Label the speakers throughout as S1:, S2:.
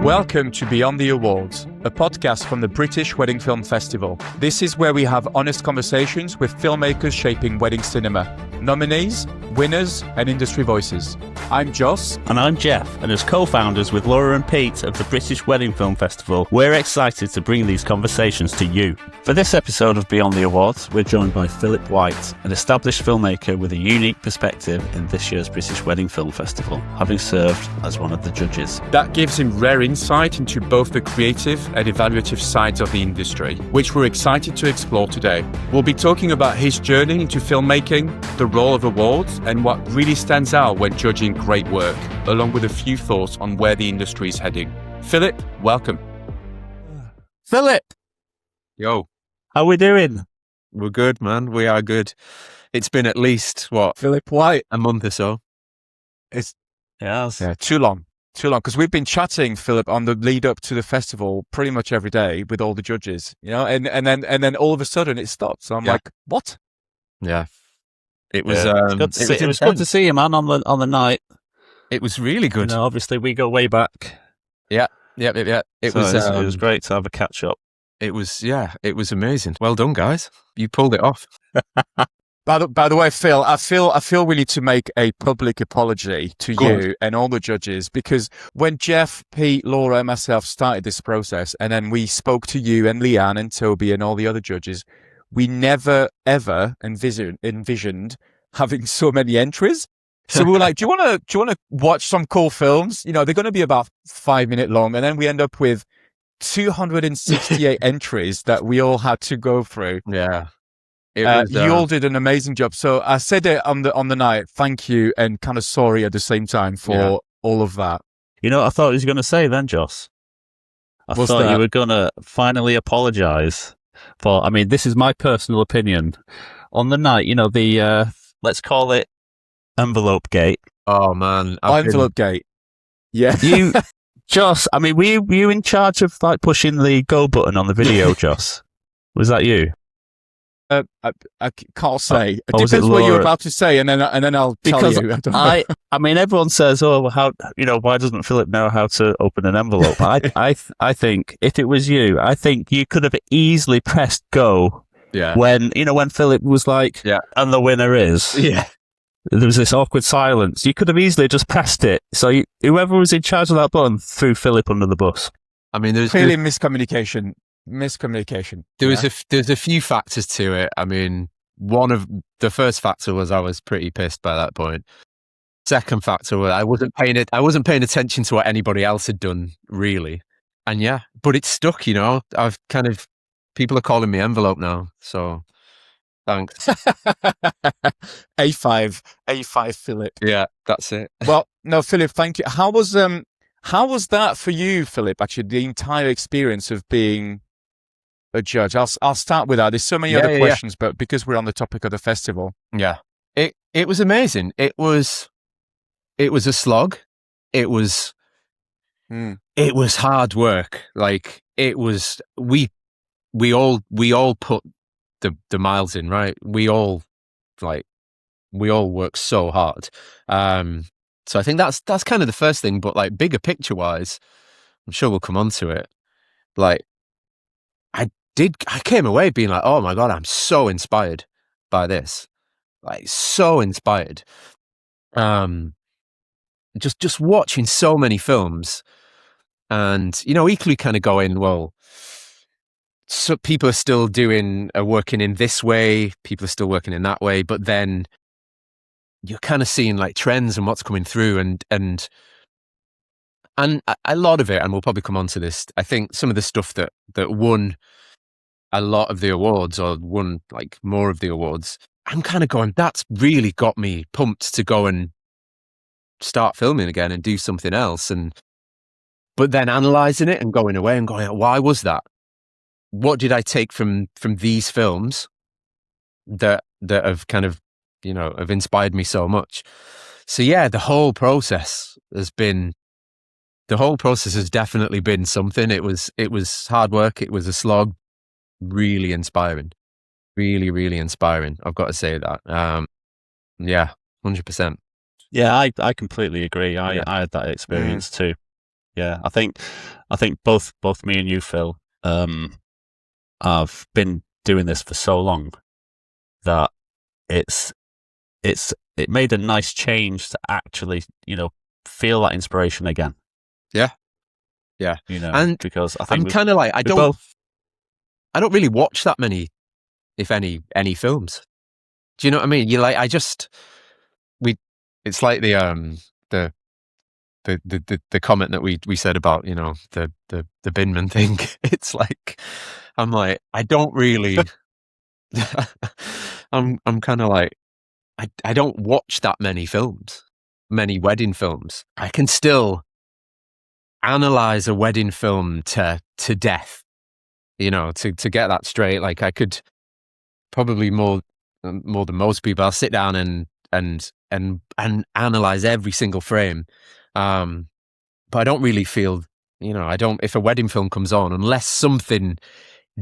S1: Welcome to Beyond the Awards, a podcast from the British Wedding Film Festival. This is where we have honest conversations with filmmakers shaping wedding cinema, nominees, winners, and industry voices. I'm Joss.
S2: And I'm Jeff, and as co-founders with Laura and Pete of the British Wedding Film Festival, we're excited to bring these conversations to you. For this episode of Beyond the Awards, we're joined by Philip White, an established filmmaker with a unique perspective in this year's British Wedding Film Festival, having served as one of the judges.
S1: That gives him rare insight into both the creative and evaluative sides of the industry, which we're excited to explore today. We'll be talking about his journey into filmmaking, the role of awards, and what really stands out when judging great work, along with a few thoughts on where the industry is heading. Philip, welcome.
S2: Philip!
S3: Yo.
S2: How we doing?
S3: We're good, man. We are good. It's been at least,
S1: Philip White.
S3: a month or so.
S1: Too long, because we've been chatting, Philip, on the lead up to the festival pretty much every day with all the judges, and then all of a sudden it stopped. So I'm like, what?
S3: Yeah. It was,
S2: It was good to see you, man, on the night.
S3: It was really good.
S2: Obviously we go way back.
S3: Yeah. It was
S2: great to have a catch up.
S3: It was amazing. Well done, guys. You pulled it off.
S1: By the way, Phil, I feel we need to make a public apology to you and all the judges, because when Jeff, Pete, Laura, and myself started this process, and then we spoke to you and Leanne and Toby and all the other judges, we never ever envisioned having so many entries. So we were like, do you want to watch some cool films? They're going to be about 5 minutes long, and then we end up with 268 entries that we all had to go through.
S3: Yeah.
S1: You all did an amazing job. So I said it on the night, thank you, and kind of sorry at the same time for all of that.
S2: You know what I thought he was going to say then, Joss? I
S1: What's
S2: thought
S1: that?
S2: you were going to finally apologise for, this is my personal opinion. On the night, the, let's call it envelope gate.
S3: Oh, man.
S1: Envelope gate. Yeah.
S2: You, Joss, were you in charge of pushing the go button on the video, Joss? Was that you?
S1: I can't say. It
S2: was
S1: depends
S2: it
S1: what you're
S2: Laura?
S1: about to say, and then I'll tell you. I don't know.
S2: Everyone says, "Oh, how why doesn't Philip know how to open an envelope?" I think if it was you, I think you could have easily pressed go.
S3: Yeah.
S2: When Philip was like,
S3: yeah,
S2: and the winner is.
S3: Yeah.
S2: There was this awkward silence. You could have easily just pressed it. So whoever was in charge of that button threw Philip under the bus.
S1: There's clearly miscommunication.
S3: There's a few factors to it. One of the first factor was I was pretty pissed by that point. Second factor was I wasn't paying attention to what anybody else had done, really. And but it stuck. I've people are calling me envelope now, so thanks.
S1: A5 Philip.
S3: Yeah, that's it.
S1: Well, no, Philip, thank you. How was that for you, Philip? Actually, the entire experience of being a judge. I'll start with that. There's so many other questions, but because we're on the topic of the festival,
S3: it was amazing. It was a slog. It was hard work. It was we all put the miles in, right? We all work so hard. So I think that's kind of the first thing, but bigger picture wise, I'm sure we'll come on to it. I came away being like, oh my God, I'm so inspired by this. So inspired. Just watching so many films and, equally kind of going, well, so people are still working in this way, people are still working in that way, but then you're kind of seeing trends and what's coming through and a lot of it, and we'll probably come on to this, I think some of the stuff that won a lot of the awards or won more of the awards, I'm kind of going, that's really got me pumped to go and start filming again and do something else. But then analysing it and going away and going, why was that? What did I take from these films that have kind of, have inspired me so much? So the whole process has definitely been something. It was hard work. It was a slog. Really inspiring. Really, really inspiring. I've got to say that. 100%.
S2: Yeah, I completely agree. I had that experience too. Yeah, I think both me and you, Phil, have been doing this for so long that it made a nice change to actually, feel that inspiration again.
S3: Yeah. And
S2: because I think
S3: I'm kind of like, I don't really watch that many, if any films. Do you know what I mean? You're like, it's like the comment that we said about, the Binman thing. It's like, I'm like, I don't really, I'm kind of like, I don't watch that many wedding films. I can still analyze a wedding film to death, to get that straight. Like, I could probably more than most people, I'll sit down and analyze every single frame. But I don't really feel, if a wedding film comes on, unless something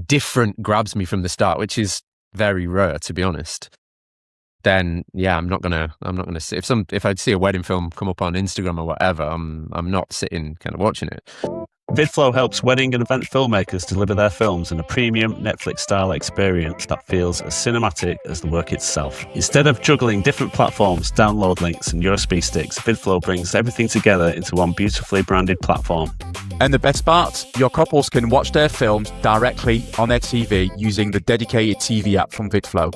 S3: different grabs me from the start, which is very rare, to be honest, then yeah, I'm not gonna sit. If I see a wedding film come up on Instagram or whatever, I'm not sitting kind of watching it.
S2: VidFlow helps wedding and event filmmakers deliver their films in a premium Netflix-style experience that feels as cinematic as the work itself. Instead of juggling different platforms, download links, and USB sticks, VidFlow brings everything together into one beautifully branded platform.
S1: And the best part, your couples can watch their films directly on their TV using the dedicated TV app from VidFlow.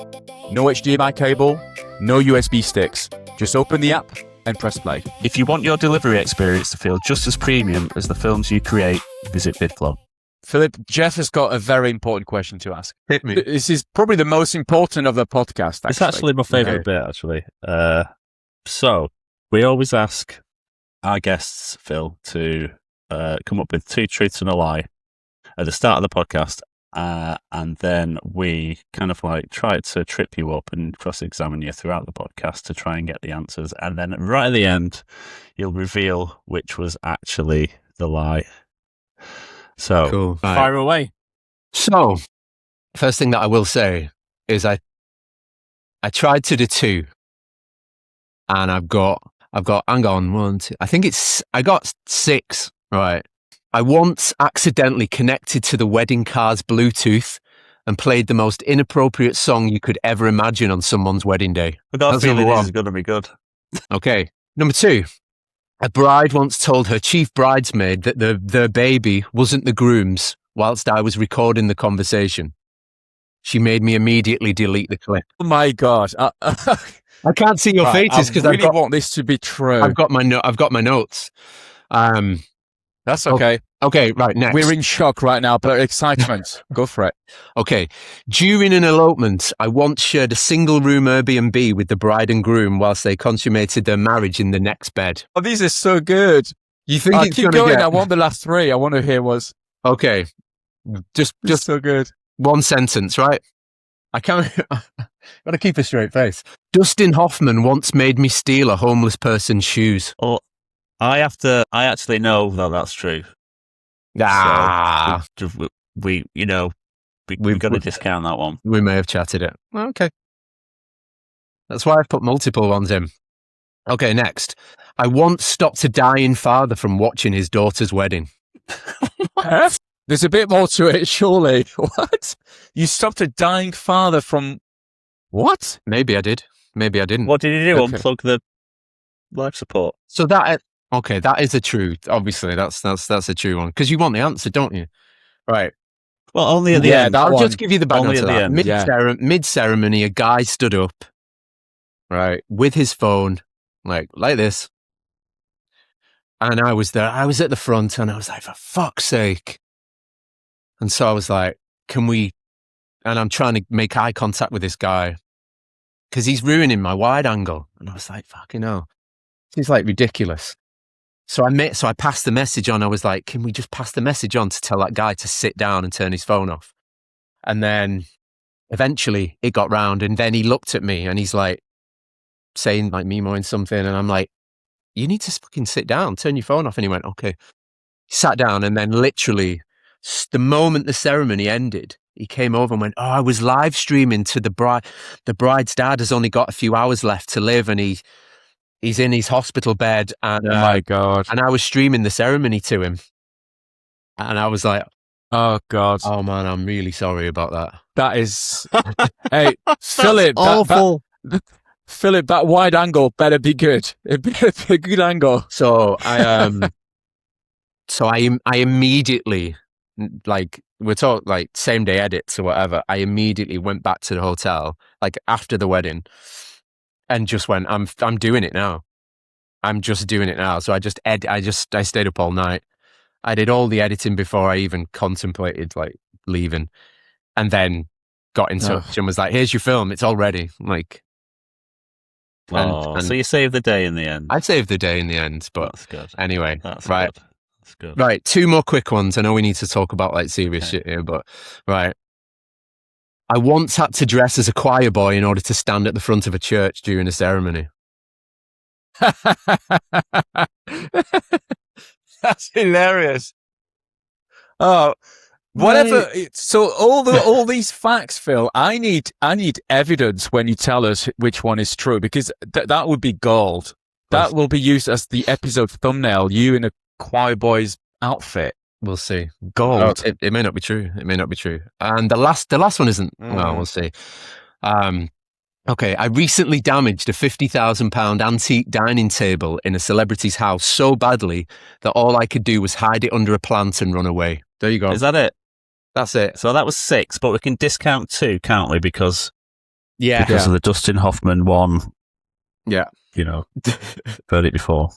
S1: No HDMI cable, no USB sticks. Just open the app and press play.
S2: If you want your delivery experience to feel just as premium as the films you create, visit VidFlow.
S1: Philip, Jeff has got a very important question to ask.
S3: Hit me.
S1: This is probably the most important of the podcast, actually.
S2: It's actually my favourite bit, actually. So, we always ask our guests, Phil, to come up with 2 truths and a lie at the start of the podcast. And then we kind of like try to trip you up and cross-examine you throughout the podcast to try and get the answers. And then right at the end, you'll reveal which was actually the lie. So,
S3: cool.
S2: Fire away.
S3: So, first thing that I will say is I tried to do 2, and I've got hang on, 1, 2. I got 6, right? I once accidentally connected to the wedding car's Bluetooth and played the most inappropriate song you could ever imagine on someone's wedding day.
S2: I got a feeling this is going to be good.
S3: Okay. Number 2. A bride once told her chief bridesmaid that their baby wasn't the groom's whilst I was recording the conversation. She made me immediately delete the clip.
S1: Oh my God.
S3: I can't see your faces because
S1: I really want this to be true.
S3: I've got my notes.
S1: That's okay.
S3: Okay, right, next.
S1: We're in shock right now, but excitement. Go for it.
S3: Okay. During an elopement, I once shared a single-room Airbnb with the bride and groom whilst they consummated their marriage in the next bed.
S1: Oh, these are so good.
S3: You think it's
S1: keep
S3: going
S1: going. I want the last 3. I want to hear what's...
S3: Okay. Just
S1: so good.
S3: One sentence, right? I can't... Got to keep a straight face. Dustin Hoffman once made me steal a homeless person's shoes.
S2: Oh, I actually know that that's true.
S3: Ah.
S2: So we've got to discount that one.
S3: We may have chatted it. Okay. That's why I've put multiple ones in. Okay, next. I once stopped a dying father from watching his daughter's wedding.
S1: There's a bit more to it, surely. What? You stopped a dying father from... What?
S3: Maybe I did. Maybe I didn't.
S2: What did he do? Okay. Unplug the life support.
S3: So that is a truth. Obviously, that's a true one because you want the answer, don't you? Right.
S2: Well, only at the end.
S3: I'll just give you the background to that.
S2: Mid
S3: ceremony, a guy stood up, right, with his phone, like this, and I was there. I was at the front, and I was like, for fuck's sake! And so I was like, can we? And I'm trying to make eye contact with this guy because he's ruining my wide angle, and I was like, fucking hell, he's like ridiculous. So I passed the message on. I was like, can we just pass the message on to tell that guy to sit down and turn his phone off? And then eventually it got round, and then he looked at me and he's like saying like memoing something. And I'm like, you need to fucking sit down, turn your phone off. And he went, okay. He sat down, and then literally the moment the ceremony ended, he came over and went, oh, I was live streaming to the bride. The bride's dad has only got a few hours left to live. And He's in his hospital bed, and
S1: Oh my God.
S3: and I was streaming the ceremony to him, and I was like,
S1: Oh God.
S3: "Oh man, I'm really sorry about that."
S1: That is, hey, Philip,
S2: awful.
S1: Philip, that wide angle better be good. It better be a good angle.
S3: So I immediately, like, we're talking like same day edits or whatever. I immediately went back to the hotel, like after the wedding, and just went, I'm doing it now. I'm just doing it now. So I stayed up all night. I did all the editing before I even contemplated like leaving, and then got in touch and was like, "Here's your film. It's all ready." Like, and
S2: so you saved the day in the end.
S3: I saved the day in the end, but
S2: That's good.
S3: anyway,
S2: That's
S3: right.
S2: good. That's good.
S3: Right, 2 more quick ones. I know we need to talk about like serious shit here, but right. I once had to dress as a choir boy in order to stand at the front of a church during a ceremony.
S1: That's hilarious. Oh, whatever. So all these facts, Phil. I need evidence when you tell us which one is true, because that would be gold. That will be used as the episode thumbnail. You in a choir boy's outfit.
S3: We'll see.
S1: Gold.
S3: Oh, it may not be true. It may not be true. And the last one isn't. Well, we'll see. Okay, I recently damaged a £50,000 antique dining table in a celebrity's house so badly that all I could do was hide it under a plant and run away. There you go.
S2: Is that it?
S3: That's it.
S2: So that was 6, but we can discount 2, can't we? Because
S3: Yeah.
S2: of the Dustin Hoffman one.
S3: Yeah.
S2: You know, heard it before.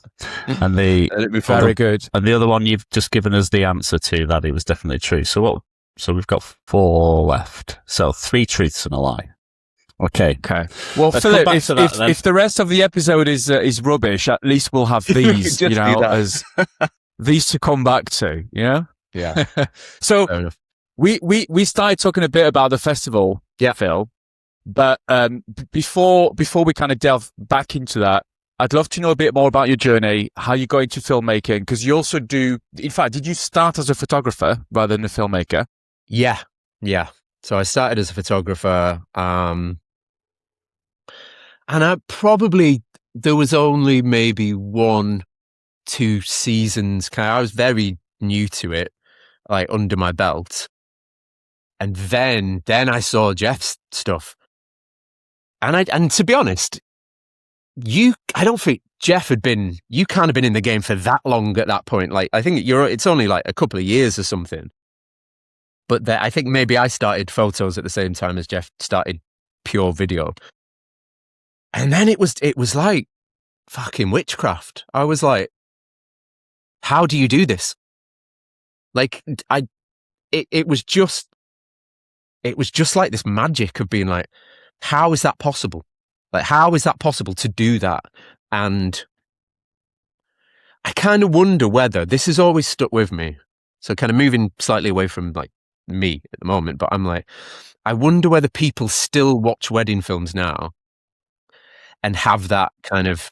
S2: And
S1: Very good.
S2: And the other one you've just given us the answer to, that it was definitely true. So we've got 4 left. So 3 truths and a lie. Okay.
S1: Well,
S2: Let's
S1: Philip,
S2: come back to that,
S1: if the rest of the episode is rubbish, at least we'll have these,
S3: Just
S1: as these to come back to,
S3: Yeah.
S1: So
S3: Fair enough.
S1: we started talking a bit about the festival, Phil. But before we kind of delve back into that, I'd love to know a bit more about your journey, how you got into filmmaking, because you also do. In fact, did you start as a photographer rather than a filmmaker?
S3: Yeah. So I started as a photographer, and there was only maybe 1-2 seasons. I was very new to it, like under my belt, and then I saw Jeff's stuff, and to be honest, I don't think Jeff you can't have been in the game for that long at that point. Like, I think it's only like a couple of years or something. But I think maybe I started photos at the same time as Jeff started pure video. And then it was like fucking witchcraft. I was like, how do you do this? Like, it was just like this magic of being like, how is that possible? Like, how is that possible to do that? And I kind of wonder whether this has always stuck with me. So kind of moving slightly away from like me at the moment, but I'm like, I wonder whether people still watch wedding films now and have that kind of,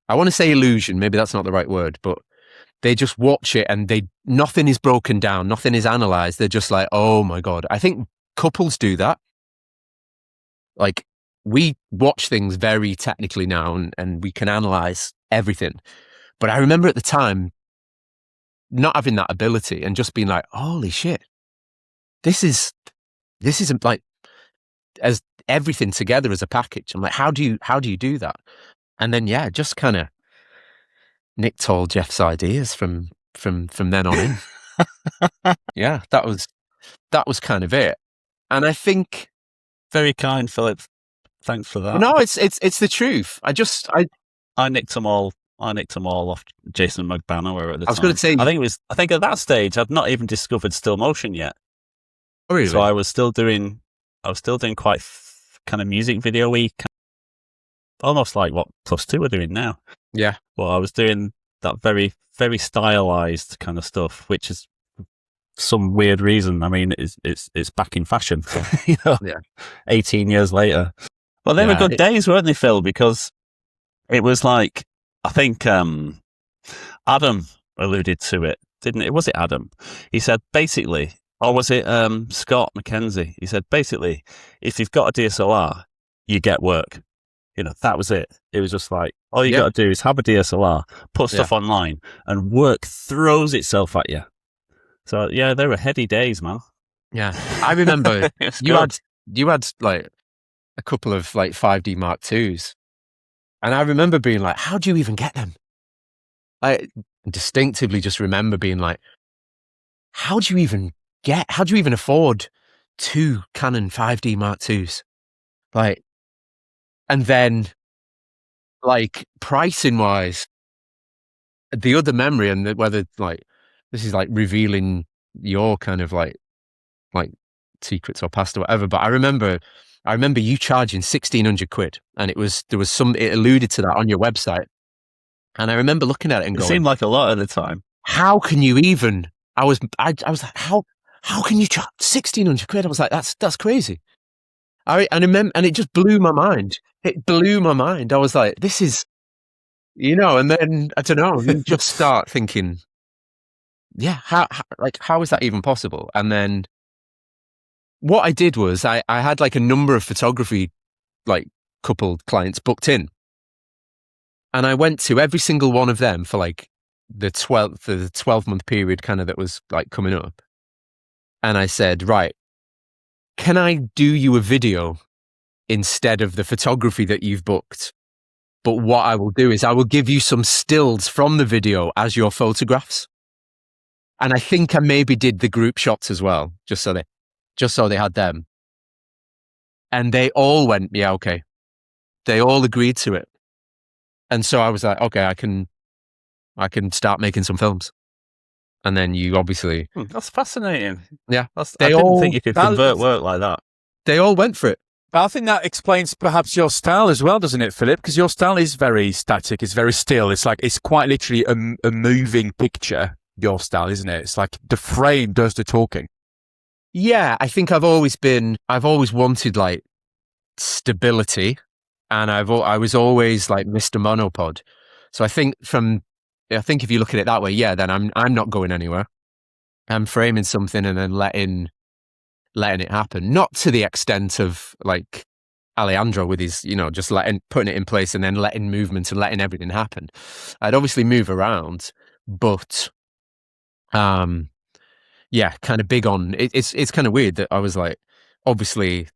S3: I want to say illusion, maybe that's not the right word, but they just watch it and nothing is broken down, nothing is analyzed. They're just like, oh my God. I think couples do that. Like, we watch things very technically now and we can analyze everything. But I remember at the time not having that ability and just being like, holy shit, this isn't like as everything together as a package. I'm like, how do you do that? And then, just kind of nicked all Jeff's ideas from then on in. Yeah, that was kind of it. And I think,
S2: very kind, Philip. Thanks for that.
S3: No, it's the truth.
S2: I nicked them all. Off Jason McBanner at the time.
S3: I was going to say,
S2: I think at that stage I'd not even discovered still motion yet.
S3: Oh, really?
S2: So I was still doing quite kind of music video-y, almost like what Plus2 are doing now.
S3: Yeah.
S2: Well, I was doing that very, very stylized kind of stuff, which is some weird reason. I mean, it's back in fashion, 18 years later. Well, they were good days, weren't they, Phil? Because it was like, I think Adam alluded to it, didn't it? Was it Adam? He said basically, or was it Scott McKenzie? He said basically, if you've got a DSLR, you get work. that was it. It was just like, all you
S3: Yeah.
S2: got to do is have a DSLR, put stuff online, and work throws itself at you. So yeah, they were heady days, man.
S3: Yeah. I remember
S2: It's
S3: you
S2: good.
S3: had like a couple of like 5D Mark IIs. And I remember being like, how do you even get them? I distinctively just remember being like, how do you even afford 2 Canon 5D Mark IIs? Like, and then like pricing wise, the other memory and whether like, this is like revealing your kind of like secrets or past or whatever, but I remember you charging 1,600 quid, and it alluded to that on your website. And I remember looking at it and
S2: It
S3: going,
S2: seemed like a lot at the time.
S3: how can you even, I was like, how can you charge 1,600 quid? I was like, that's crazy. And it just blew my mind. It blew my mind. I was like, this is, and then, I don't know, you just start thinking, yeah, how is that even possible? And then what I did was I had like a number of photography, like couple clients booked in. And I went to every single one of them for like the 12-month period kind of that was like coming up. And I said, right, can I do you a video instead of the photography that you've booked? But what I will do is I will give you some stills from the video as your photographs. And I think I maybe did the group shots as well, just so they had them. And they all went, yeah, okay. They all agreed to it. And so I was like, okay, I can start making some films. And then you obviously...
S2: That's fascinating.
S3: Yeah.
S2: I didn't think you could convert work like that.
S3: They all went for it.
S1: But I think that explains perhaps your style as well, doesn't it, Philip? Because your style is very static. It's very still. It's like, it's quite literally a moving picture, your style, isn't it? It's like the frame does the talking.
S3: Yeah, I think I've always wanted like stability, and I was always like Mr. Monopod. So I think if you look at it that way, yeah, then I'm not going anywhere. I'm framing something and then letting it happen. Not to the extent of like Alejandro with his, just putting it in place and then letting movement and letting everything happen. I'd obviously move around, but yeah, kind of big on it. It's kind of weird that I was like, obviously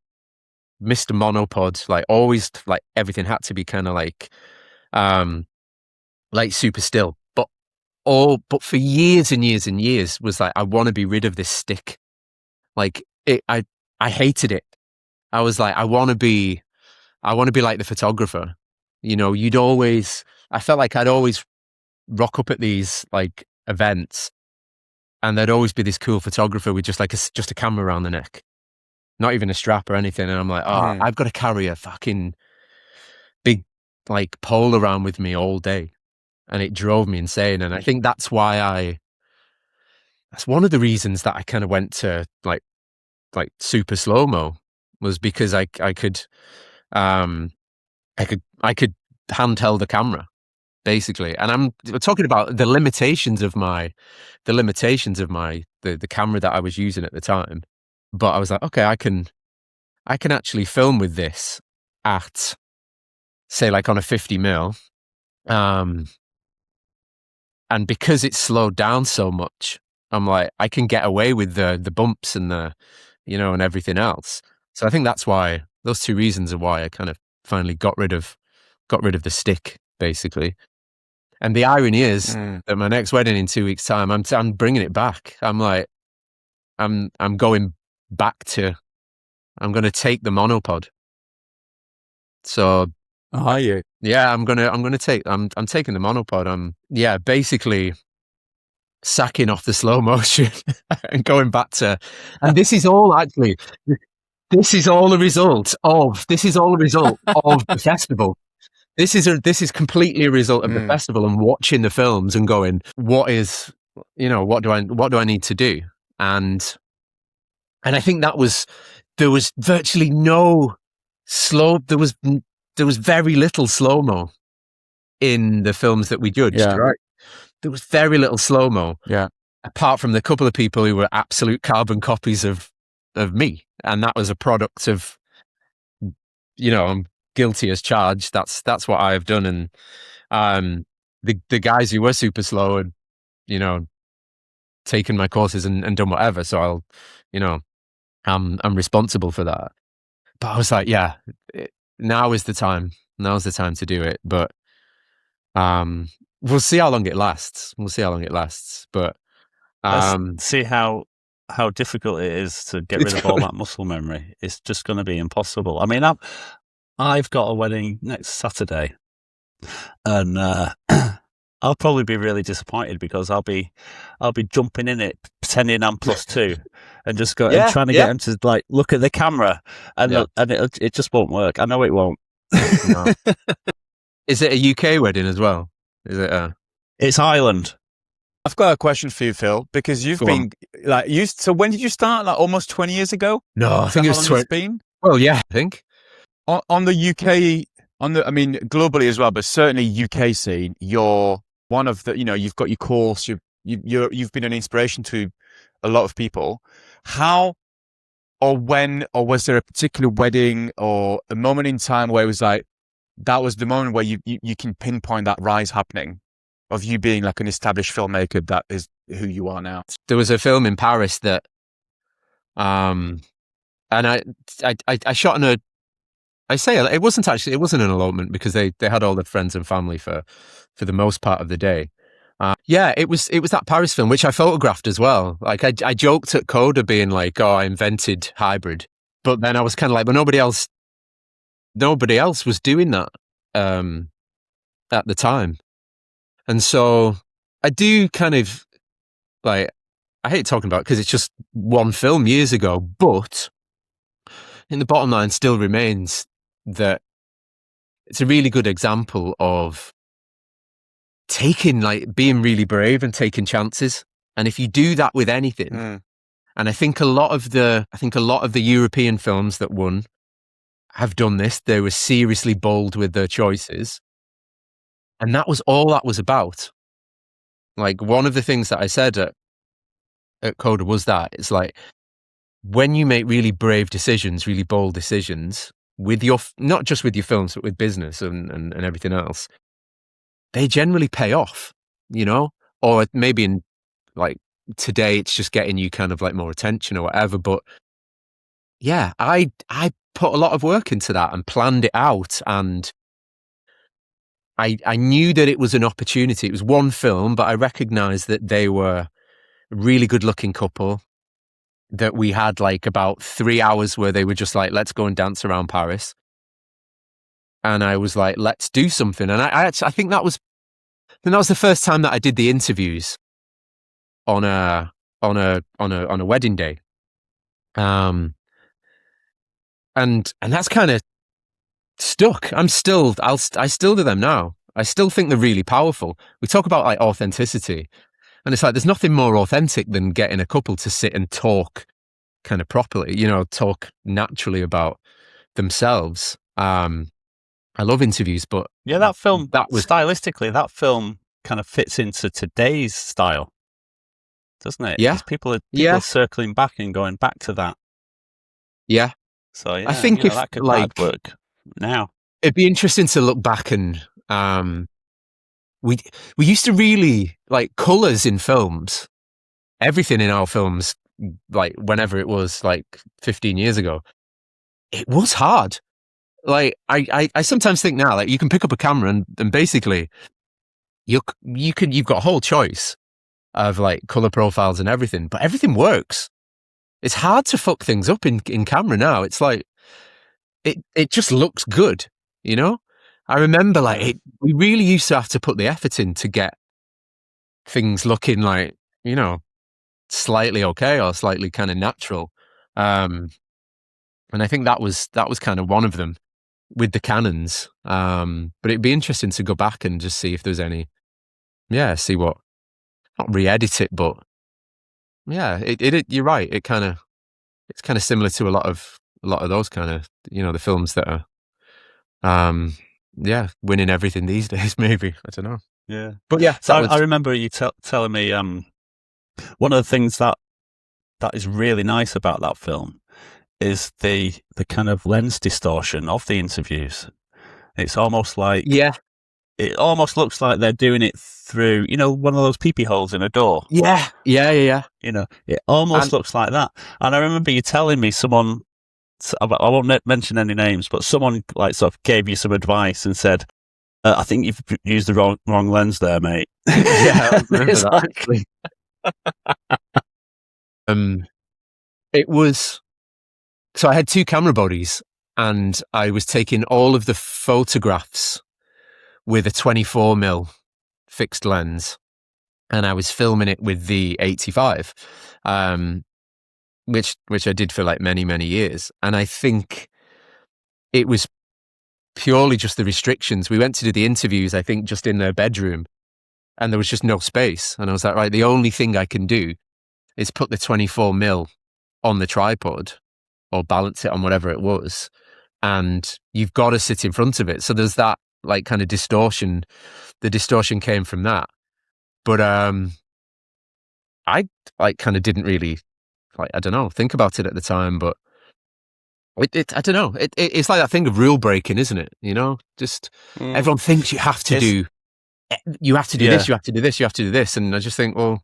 S3: Mr. Monopod, like always, like everything had to be kind of like super still. But for years and years and years was like, I want to be rid of this stick. Like I hated it. I was like, I want to be like the photographer. I felt like I'd always rock up at these like events, and there'd always be this cool photographer with just a camera around the neck, not even a strap or anything. And I'm like, I've got to carry a fucking big like pole around with me all day. And it drove me insane. And I think that's one of the reasons that I kind of went to like super slow-mo, was because I could handheld the camera basically. And I'm talking about the limitations of the camera that I was using at the time. But I was like, okay, I can actually film with this at, say, like on a 50mm. And because it's slowed down so much, I'm like, I can get away with the bumps and and everything else. So I think that's why, those two reasons are why I kind of finally got rid of the stick, basically. And the irony is that my next wedding in 2 weeks' time, I'm bringing it back. I'm like, I'm going back to, I'm going to take the monopod. So,
S1: Are you?
S3: yeah, I'm taking the monopod. I'm basically sacking off the slow motion and going back to, and this is all a result of the festival. This is completely a result of the festival, and watching the films and going, what do I need to do? And I think there was virtually no there was very little slow-mo in the films that we judged, right? There was very little slow-mo.
S1: Yeah.
S3: Apart from the couple of people who were absolute carbon copies of me. And that was a product of, I'm guilty as charged. That's what I have done. And the guys who were super slow and, you know, taken my courses and done whatever. So I'll, you know, I'm responsible for that. But I was like, yeah, now is the time. Now's the time to do it. But we'll see how long it lasts. But
S2: let's see how difficult it is to get rid of all that muscle memory. It's just going to be impossible. I mean, I've got a wedding next Saturday, and I'll probably be really disappointed because I'll be jumping in it, pretending I'm +2, and just and trying to get him to like look at the camera, and it just won't work. I know it won't.
S3: No. Is it a UK wedding as well? Is it?
S2: It's Ireland.
S1: I've got a question for you, Phil, because you've been So when did you start? Like almost 20 years ago?
S3: No, I think it was 20.
S1: Been?
S3: Well, yeah, I think
S1: on the UK, I mean, globally as well, but certainly UK scene. You're one of the, you've got your course. You've been an inspiration to a lot of people. How or when or was there a particular wedding or a moment in time where it was like that was the moment where you can pinpoint that rise happening of you being like an established filmmaker that is who you are now?
S3: There was a film in Paris that, and I shot in it wasn't an elopement because they had all their friends and family for the most part of the day. It was that Paris film, which I photographed as well. Like I joked at Coda being like, oh, I invented hybrid. But then I was kind of like, but nobody else was doing that at the time. And so I do kind of like, I hate talking about it because it's just one film years ago, but in the bottom line still remains that it's a really good example of being really brave and taking chances. And if you do that with anything, and I think a lot of the European films that won have done this. They were seriously bold with their choices. And that was all that was about. Like one of the things that I said at Coda was that it's like when you make really brave decisions, really bold decisions with not just with your films, but with business and everything else, they generally pay off, or maybe in like today, it's just getting you kind of like more attention or whatever. But yeah, I put a lot of work into that and planned it out. And I knew that it was an opportunity. It was one film, but I recognized that they were a really good looking couple, that we had like about 3 hours where they were just like, let's go and dance around Paris. And I was like, let's do something. And I think that was the first time that I did the interviews on a wedding day. And that's kind of stuck. I still do them now. I still think they're really powerful. We talk about like authenticity, and it's like there's nothing more authentic than getting a couple to sit and talk kind of properly, talk naturally about themselves. I love interviews, but
S2: yeah, that film, stylistically, that film kind of fits into today's style, doesn't it?
S3: Yeah.
S2: People are circling back and going back to that.
S3: Yeah.
S2: So yeah,
S3: I think if
S2: that could
S3: like
S2: work now. It'd
S3: be interesting to look back and we used to really like colours in films. Everything in our films, like whenever it was like 15 years ago, it was hard. Like I sometimes think now, like you can pick up a camera and basically you've got a whole choice of like color profiles and everything, but everything works. It's hard to fuck things up in camera now. It's like it just looks good, I remember like we really used to have to put the effort in to get things looking like, slightly okay or slightly kind of natural. And I think that was kind of one of them with the Canons. But it'd be interesting to go back and just see if there's any, see what, not re-edit it, but yeah, you're right. It's kind of similar to a lot of those kind of, the films that are, winning everything these days, maybe. I don't know.
S2: Yeah.
S3: But yeah.
S2: So I remember you telling me, one of the things that is really nice about that film is the kind of lens distortion of the interviews. It's almost like
S3: Yeah,
S2: it almost looks like they're doing it through, one of those peepee holes in a door.
S3: yeah.
S2: It almost
S3: And
S2: looks like that. And I remember you telling me someone, I won't mention any names, but someone like sort of gave you some advice and said, I think you've used the wrong lens there, mate.
S3: yeah, I remember
S2: It's
S3: that
S2: like,
S3: actually. It was so I had two camera bodies, and I was taking all of the photographs with a 24mm fixed lens, and I was filming it with the 85, which I did for like many years. And I think it was purely just the restrictions. We went to do the interviews, I think, just in their bedroom, and there was just no space. And I was like, right, the only thing I can do is put the 24mm on the tripod or balance it on whatever it was, and you've got to sit in front of it. So there's that like kind of distortion. The distortion came from that. But I like kind of didn't really like, I don't know, think about it at the time, but I don't know. It's like that thing of rule breaking, isn't it? Just everyone thinks you have to do this, you have to do this, you have to do this. And I just think, well,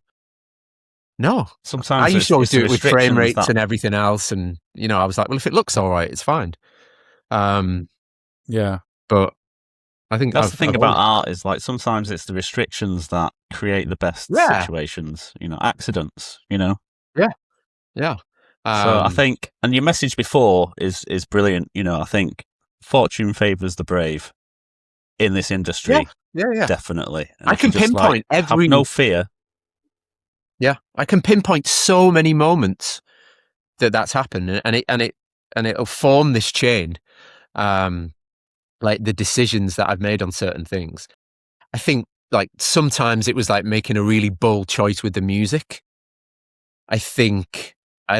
S3: no.
S2: Sometimes
S3: I used to always do it with frame rates
S2: that...
S3: and everything else. And, I was like, well, if it looks all right, it's fine.
S1: Yeah.
S3: But I think
S2: that's the thing about art is like sometimes it's the restrictions that create the best situations, accidents,
S3: Yeah.
S2: So I think, and your message before is brilliant. I think fortune favors the brave in this industry.
S3: Yeah.
S2: Definitely. And
S3: I can pinpoint
S2: have no fear.
S3: Yeah. I can pinpoint so many moments that's happened, and it'll form this chain. Like the decisions that I've made on certain things. I think like sometimes it was like making a really bold choice with the music. I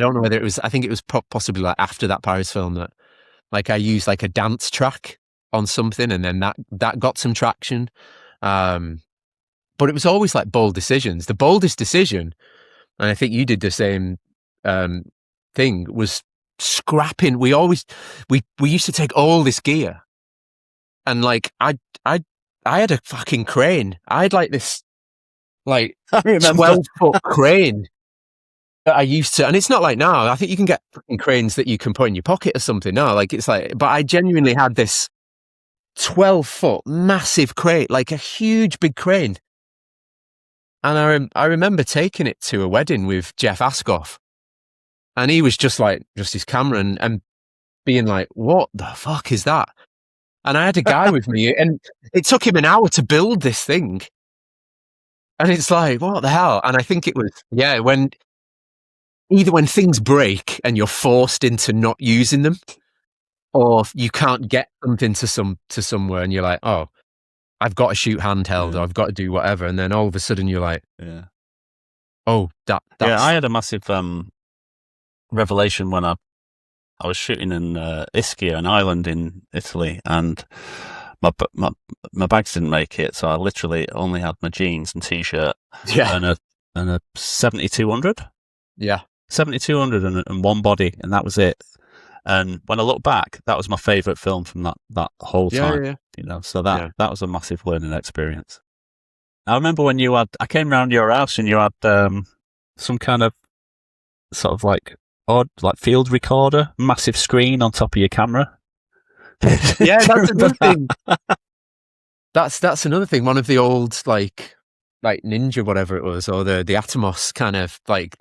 S3: don't know whether it was, I think it was possibly like after that Paris film that like I used like a dance track on something, and then that got some traction. But it was always like bold decisions. The boldest decision, and I think you did the same thing, was scrapping. We used to take all this gear, and like I had a fucking crane. I had like this like 12-foot crane that I used to, and it's not like now. I think you can get fucking cranes that you can put in your pocket or something now. Like it's like, but I genuinely had this 12-foot massive crane, like a huge big crane. And I remember taking it to a wedding with Jeff Ascoff, and he was just his camera and being like, what the fuck is that? And I had a guy with me, and it took him an hour to build this thing. And it's like, what the hell? And I think it was, either when things break and you're forced into not using them, or you can't get something to somewhere, and you're like, oh, I've got to shoot handheld, or I've got to do whatever. And then all of a sudden you're like, oh, that's...
S2: Yeah, I had a massive revelation when I was shooting in Ischia, an island in Italy, and my bags didn't make it, so I literally only had my jeans and t-shirt and a 7200.
S3: Yeah.
S2: 7200 and one body, and that was it. And when I look back, that was my favourite film from that whole time. So that was a massive learning experience. I remember when I came round your house and you had some kind of sort of like odd, like field recorder, massive screen on top of your camera.
S3: Yeah, that's another thing. That's another thing. One of the old like Ninja, whatever it was, or the Atomos kind of like,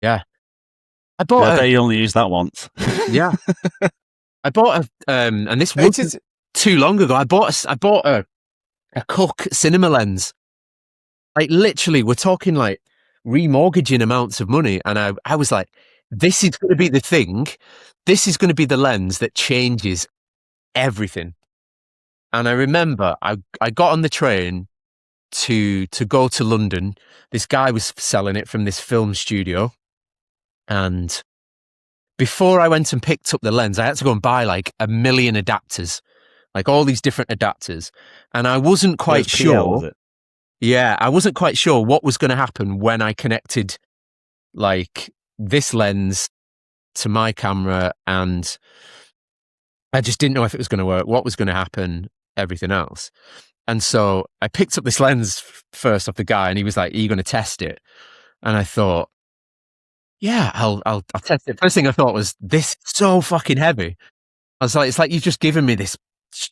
S3: I bought.
S2: They only used that once.
S3: Yeah, I bought and this wasn't too long ago. I bought a Cook cinema lens. Like literally, we're talking like remortgaging amounts of money, and I was like, this is going to be the thing. This is going to be the lens that changes everything. And I remember I got on the train to go to London. This guy was selling it from this film studio. And before I went and picked up the lens, I had to go and buy like 1 million adapters, like all these different adapters. And I wasn't quite sure. Yeah, I wasn't quite sure what was going to happen when I connected like this lens to my camera and I just didn't know if it was going to work, what was going to happen, everything else. And so I picked up this lens first off the guy, and he was like, "Are you going to test it?" And I thought, "Yeah, I'll test it." First thing I thought was, "This is so fucking heavy." I was like, "It's like you've just given me this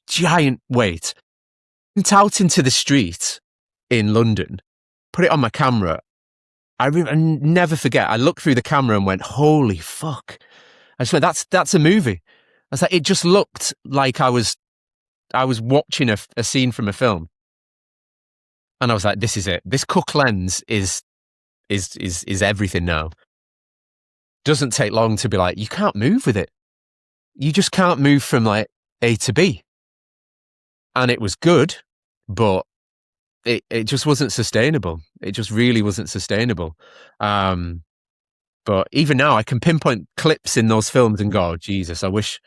S3: giant weight." Went out into the street in London, put it on my camera. I never forget. I looked through the camera and went, "Holy fuck!" I just went, "That's a movie." I was like, it just looked like I was watching a scene from a film. And I was like, this is it. This Cook lens is everything now. Doesn't take long to be like, you can't move with it. You just can't move from like A to B. And it was good, but it just wasn't sustainable. It just really wasn't sustainable. But even now I can pinpoint clips in those films and go, Jesus, I wish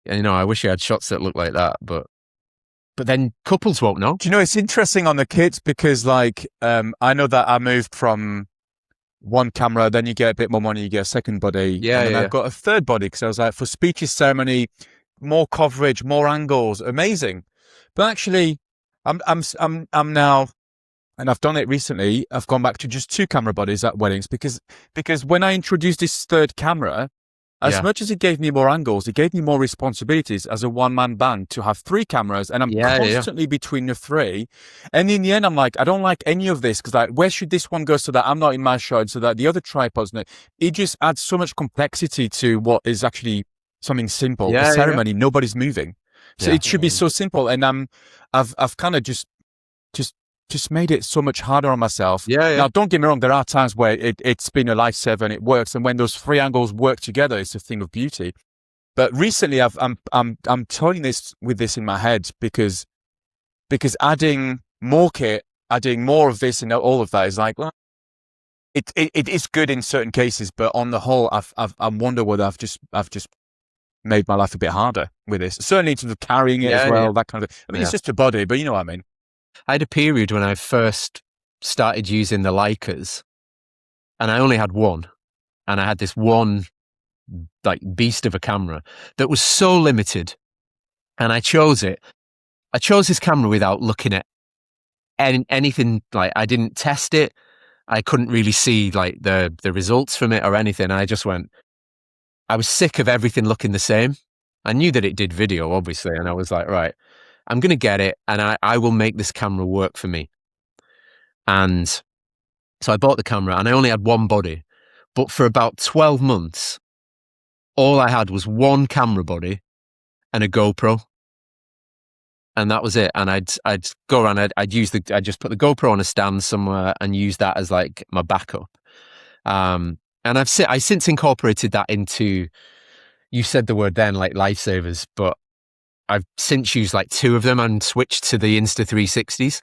S3: I had shots that look like that, but then couples won't know.
S1: Do you know, it's interesting on the kits because like, I know that I moved from one camera, then you get a bit more money, you get a second body.
S3: Yeah,
S1: and then
S3: yeah.
S1: I've got a third body because I was like, for speeches ceremony, more coverage, more angles, amazing. But actually, I'm now, and I've done it recently, I've gone back to just 2 camera bodies at weddings because when I introduced this third camera, as much as it gave me more angles, it gave me more responsibilities as a one-man band to have 3 cameras, and I'm constantly between the 3. And in the end, I'm like, I don't like any of this because like, where should this one go so that I'm not in my shot, so that the other tripod's not? It just adds so much complexity to what is actually something simple. A ceremony, nobody's moving, so it should be so simple. And I've kind of just made it so much harder on myself. Now, don't get me wrong. There are times where it's been a lifesaver and it works. And when those 3 angles work together, it's a thing of beauty. But recently I'm toying with this in my head because adding more kit, adding more of this and all of that is like, well, it is good in certain cases, but on the whole, I wonder whether I've just made my life a bit harder with this. Certainly in terms of carrying it as well, that kind of, I mean, it's just a body, but you know what I mean.
S3: I had a period when I first started using the Leicas, and I only had one, and I had this one like beast of a camera that was so limited, and I chose it. I chose this camera without looking at anything. Like, I didn't test it. I couldn't really see like the results from it or anything. I just went, I was sick of everything looking the same. I knew that it did video, obviously, and I was like, right, I'm going to get it, and I will make this camera work for me. And so I bought the camera, and I only had one body. But for about 12 months, all I had was one camera body and a GoPro. And that was it. And I'd go around, I'd just put the GoPro on a stand somewhere and use that as like my backup. And I since incorporated that into, you said the word then, like lifesavers, but I've since used like 2 of them and switched to the Insta360s.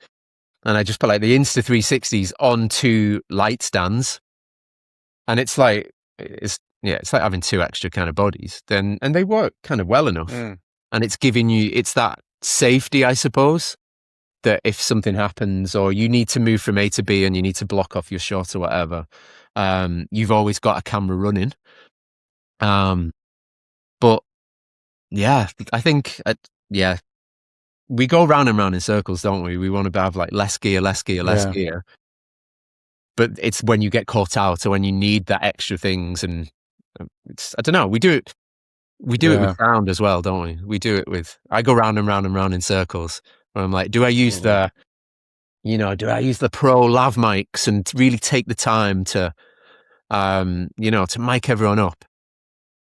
S3: And I just put like the Insta360s onto light stands. And it's like having 2 extra kind of bodies. And they work kind of well enough. And it's giving you, it's that safety, I suppose, that if something happens or you need to move from A to B and you need to block off your shot or whatever, you've always got a camera running. But yeah, I think, we go round and round in circles, don't we? We want to have like less gear. But it's when you get caught out or when you need that extra things, and I don't know, we do it with sound as well, don't we? We do it with, I go round and round and round in circles where I'm like, do I use the pro lav mics and really take the time to, to mic everyone up?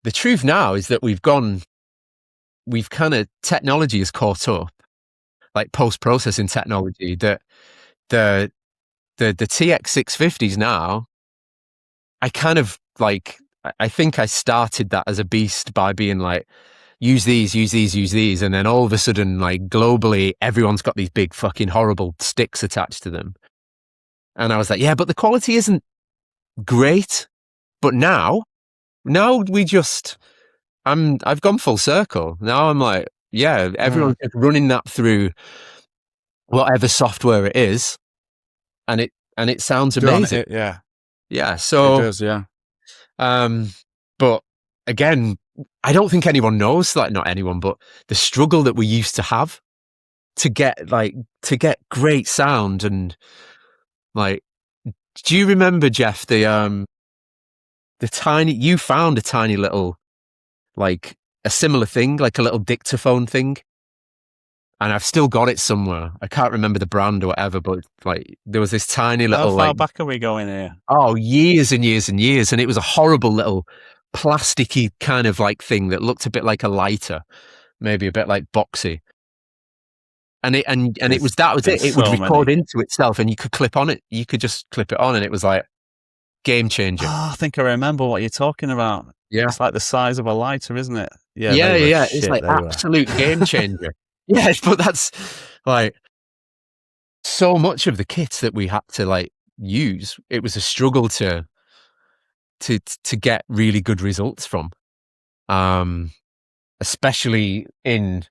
S3: The truth now is that technology has caught up, like post-processing technology, that the TX650s now, I kind of like, I think I started that as a beast by being like, use these. And then all of a sudden, like globally, everyone's got these big fucking horrible sticks attached to them. And I was like, yeah, but the quality isn't great. But now I've gone full circle. Now I'm like, yeah, everyone's just running that through whatever software it is. And it sounds amazing.
S1: Yeah.
S3: So
S1: it does, yeah.
S3: But again, I don't think anyone knows, like not anyone, but the struggle that we used to have to get great sound. And like, do you remember, Jeff, you found a tiny little, like a similar thing, like a little dictaphone thing. And I've still got it somewhere. I can't remember the brand or whatever, but like there was this tiny little.
S2: How far back are we going here?
S3: Oh, years and years and years. And it was a horrible little plasticky kind of like thing that looked a bit like a lighter, maybe a bit like boxy. And it was it. It would record into itself, and you could clip on it. You could just clip it on, and it was like game changer.
S2: Oh, I think I remember what you're talking about.
S3: Yeah,
S2: it's like the size of a lighter, isn't it?
S3: Yeah. It's like absolute game changer. Yes, but that's like so much of the kits that we had to like use. It was a struggle to get really good results from, especially in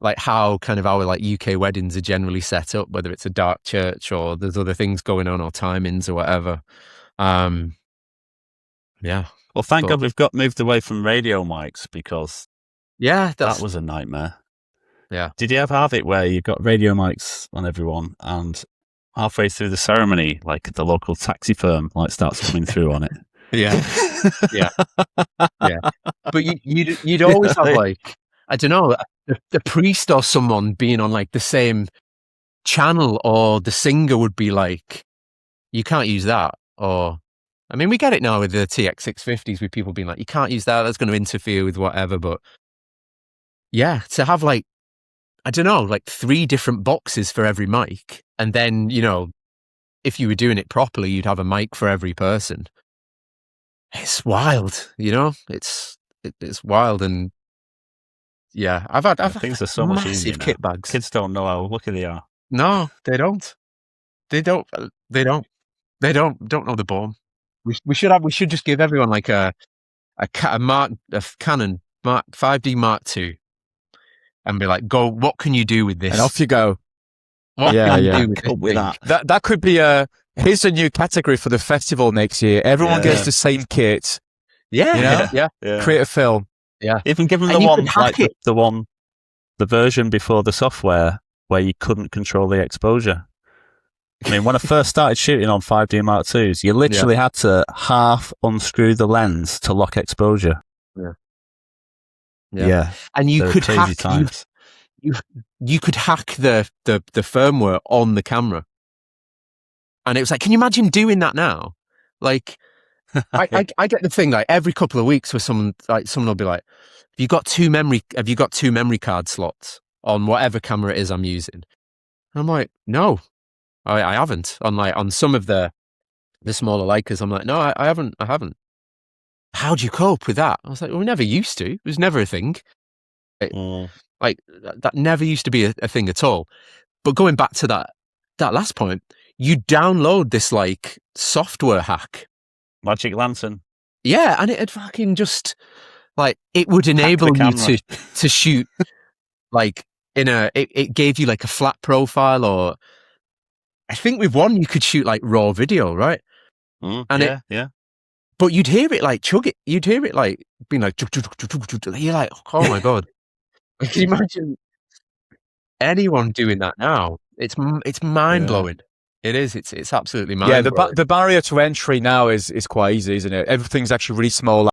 S3: like how kind of our like UK weddings are generally set up, whether it's a dark church or there's other things going on or timings or whatever. Yeah.
S2: Well, thank God we've moved away from radio mics, because that was a nightmare.
S3: Yeah.
S2: Did you ever have it where you got radio mics on everyone, and halfway through the ceremony, like the local taxi firm like starts coming through on it?
S3: Yeah. But you'd always have like, I don't know, the priest or someone being on like the same channel, or the singer would be like, you can't use that. Or, I mean, we get it now with the TX650s with people being like, you can't use that, that's going to interfere with whatever. But yeah, to have like, I don't know, like 3 different boxes for every mic. And then, you know, if you were doing it properly, you'd have a mic for every person. It's wild, you know, it's wild. And yeah, I've had
S2: things are so much easier now.
S3: Kit bags.
S2: Kids don't know how lucky they are.
S3: No, they don't. They don't know the bomb. We should just give everyone like a Canon Mark 5D Mark II, and be like, go, what can you do with this?
S1: And off you go.
S3: What can you do with
S1: that? That could be here's a new category for the festival next year. Everyone gets the same kit.
S3: Yeah.
S1: You know? Create a film.
S3: Yeah.
S2: Even give them the one, like the version before the software where you couldn't control the exposure. I mean, when I first started shooting on 5D Mark IIs, you literally had to half unscrew the lens to lock exposure. Yeah.
S3: And you could hack you could hack the firmware on the camera. And it was like, can you imagine doing that now? Like, I get the thing, like every couple of weeks where someone will be like, have you got two memory card slots on whatever camera it is I'm using? And I'm like, no, I haven't. On some of the smaller Leicas, I'm like, no, I haven't. How do you cope with that? I was like, well, we never used to. It was never a thing. Like that never used to be a thing at all. But going back to that last point, you download this like software hack,
S2: Magic Lantern.
S3: Yeah, and it'd fucking just like it would enable you to shoot like it gave you like a flat profile, or I think with one you could shoot like raw video, right?
S2: Yeah.
S3: But you'd hear it like chug it. You'd hear it like being like, you're like, oh my God. Can you imagine anyone doing that now? It's mind blowing. It is. It's absolutely mind blowing.
S1: Yeah, the barrier to entry now is quite easy, isn't it? Everything's actually really small.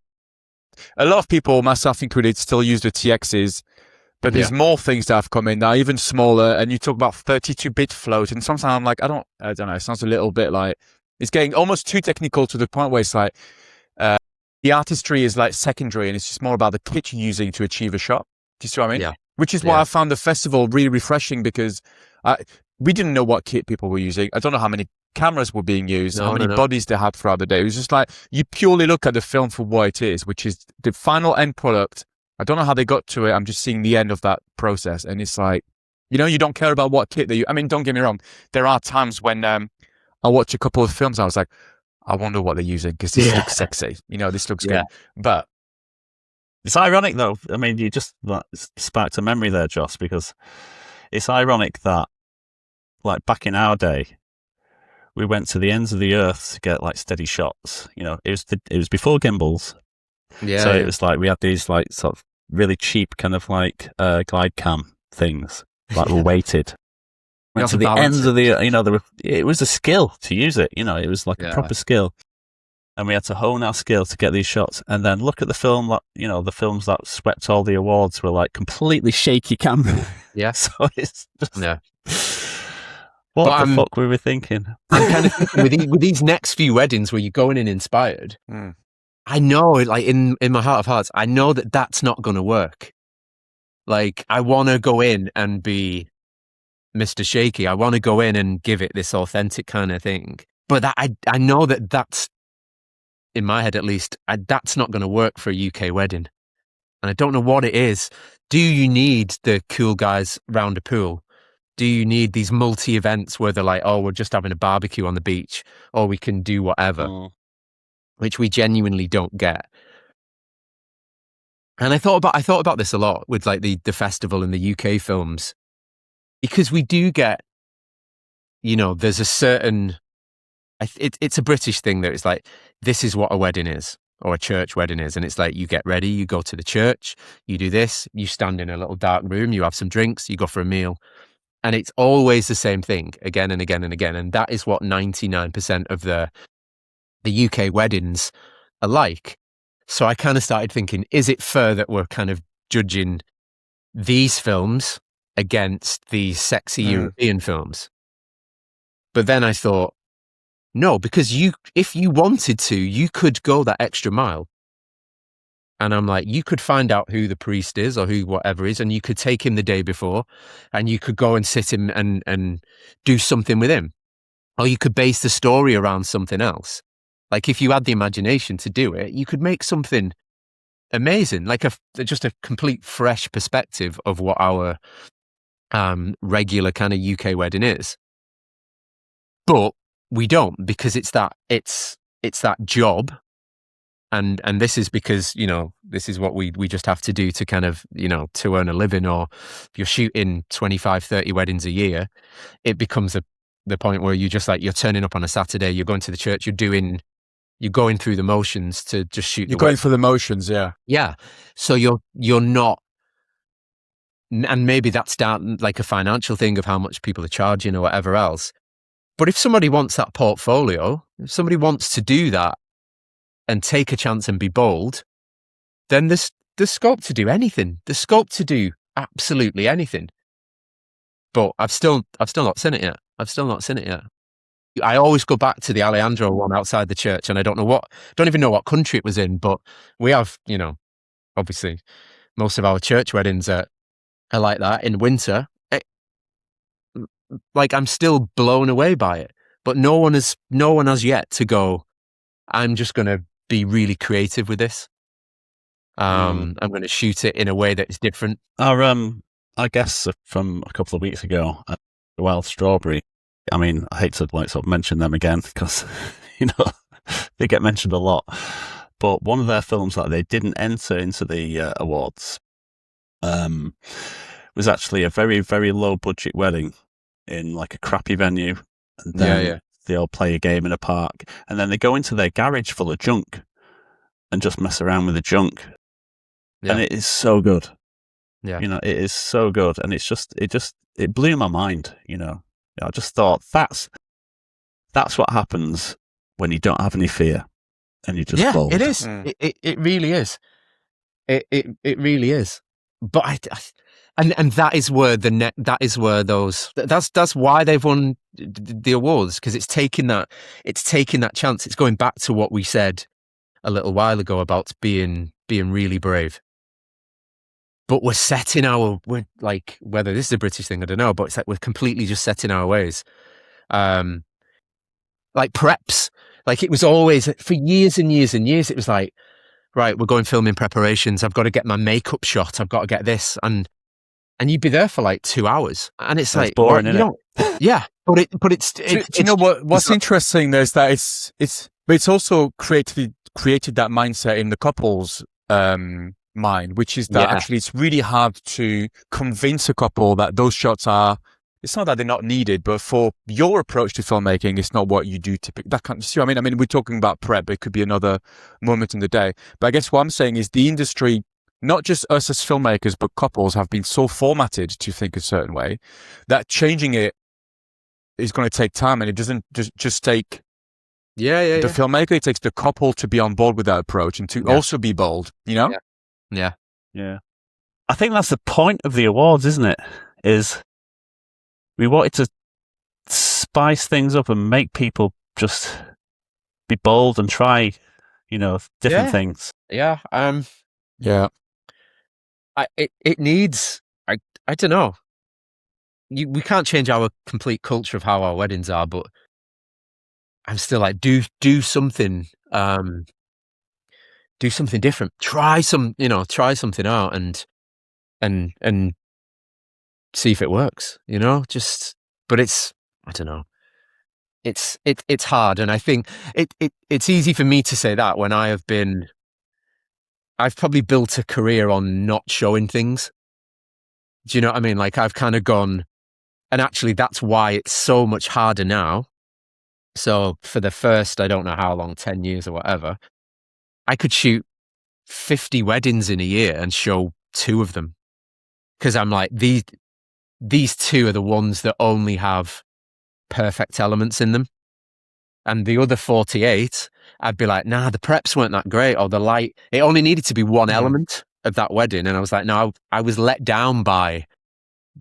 S1: A lot of people, myself included, still use the TXs, but there's more things that have come in now, even smaller. And you talk about 32-bit float, and sometimes I'm like, I don't know. It sounds a little bit like it's getting almost too technical to the point where it's like the artistry is like secondary, and it's just more about the kit you're using to achieve a shot. Do you see what I mean?
S3: Yeah.
S1: Which is why I found the festival really refreshing, because we didn't know what kit people were using. I don't know how many cameras were being used, how many bodies they had throughout the day. It was just like, you purely look at the film for what it is, which is the final end product. I don't know how they got to it. I'm just seeing the end of that process. And it's like, you know, you don't care about what kit they use. I mean, don't get me wrong. There are times when I watch a couple of films, I was like, I wonder what they're using, because this looks sexy. You know, this looks good. But
S2: it's ironic, though. I mean, you just sparked a memory there, Joss, because it's ironic that, like, back in our day, we went to the ends of the earth to get like steady shots. You know, it was before gimbals,
S3: Yeah,
S2: So
S3: yeah.
S2: it was like we had these like sort of really cheap kind of like glide cam things, like were weighted.
S3: You
S2: Went
S3: have
S2: to
S3: to
S2: the
S3: balance
S2: ends
S3: it.
S2: of the, it was a skill to use it. It was like a
S3: Yeah.
S2: proper skill. And we had to hone our skill to get these shots. And then look at the film that, the films that swept all the awards were like completely shaky camera.
S3: Yeah.
S2: So it's just,
S3: Yeah.
S2: what
S3: But
S2: the fuck were we thinking?
S3: I'm kind of thinking with these next few weddings where you're going in inspired, I know, like in my heart of hearts, I know that that's not going to work. Like, I want to go in and be Mr. Shaky. I want to go in and give it this authentic kind of thing. But I know that that's, in my head at least, that's not going to work for a UK wedding. And I don't know what it is. Do you need the cool guys round a pool? Do you need these multi-events where they're like, oh, we're just having a barbecue on the beach, or we can do whatever, which we genuinely don't get. And I thought about this a lot with like the festival and the UK films, because we do get, there's a certain, it's a British thing that it's like, this is what a wedding is, or a church wedding is. And it's like, you get ready, you go to the church, you do this, you stand in a little dark room, you have some drinks, you go for a meal. And it's always the same thing again and again and again. And that is what 99% of the UK weddings are like. So I kind of started thinking, is it fair that we're kind of judging these films against these sexy European films? But then I thought, no, because if you wanted to, you could go that extra mile. And I'm like, you could find out who the priest is or who whatever is, and you could take him the day before and you could go and sit him and do something with him. Or you could base the story around something else. Like if you had the imagination to do it, you could make something amazing, like just a complete fresh perspective of what our regular kind of UK wedding is. But we don't, because it's that job. And this is because, this is what we just have to do to kind of, to earn a living. Or if you're shooting 25, 30 weddings a year, it becomes the point where you just like, you're turning up on a Saturday, you're going to the church, you're going through the motions to just shoot.
S1: You're going through the motions, yeah.
S3: Yeah. So you're not, and maybe that's down like a financial thing of how much people are charging or whatever else. But if somebody wants that portfolio, if somebody wants to do that and take a chance and be bold, then there's scope to do anything. There's scope to do absolutely anything. But I've still not seen it yet. I always go back to the Alejandro one outside the church, and I don't even know what country it was in, but we have, obviously most of our church weddings are like that in winter. Like I'm still blown away by it, but no one has yet to go, I'm just going to be really creative with this. I'm going to shoot it in a way that is different.
S2: I guess from a couple of weeks ago, Wild Strawberry. I mean, I hate to sort of mention them again because they get mentioned a lot. But one of their films that they didn't enter into the awards was actually a very, very low budget wedding in like a crappy venue, and then they all play a game in a park, and then they go into their garage full of junk and just mess around with the junk, and it is so good. Yeah, it is so good, and it blew my mind. I just thought that's what happens when you don't have any fear and you just bold.
S3: It is. It really is. It really is. But and that is where that's why they've won the awards, because it's taking that chance. It's going back to what we said a little while ago about being really brave. But we're like, whether this is a British thing, I don't know, but it's like we're completely just set in our ways. Like preps, like it was always for years and years and years. It was like, right, we're going filming preparations. I've got to get my makeup shot. I've got to get this, and you'd be there for like 2 hours, and it's like
S2: boring, isn't it?
S3: Yeah, but it's.
S1: Do you know what's interesting? Is that it's also created that mindset in the couple's mind, which is that actually it's really hard to convince a couple that those shots are it's not that they're not needed, but for your approach to filmmaking, it's not what you do typically. That kind of, see what I mean? I mean, we're talking about prep, but it could be another moment in the day. But I guess what I'm saying is the industry, not just us as filmmakers, but couples have been so formatted to think a certain way that changing it is going to take time, and it doesn't just take the filmmaker, it takes the couple to be on board with that approach and to also be bold, you know?
S2: Yeah. I think that's the point of the awards, isn't it? Is we wanted to spice things up and make people just be bold and try, different things.
S3: Yeah.
S1: Yeah.
S3: It needs, I don't know. We can't change our complete culture of how our weddings are, but I'm still like, do something, do something different. Try something out and see if it works, but I don't know. It's hard. And I think it's easy for me to say that when I've probably built a career on not showing things. Do you know what I mean? Like I've kind of gone, and actually that's why it's so much harder now. So for the first, I don't know how long, 10 years or whatever, I could shoot 50 weddings in a year and show 2 of them. Cause I'm like, these 2 are the ones that only have perfect elements in them. And the other 48, I'd be like, nah, the preps weren't that great, or the light, it only needed to be one element of that wedding. And I was like, no, I was let down by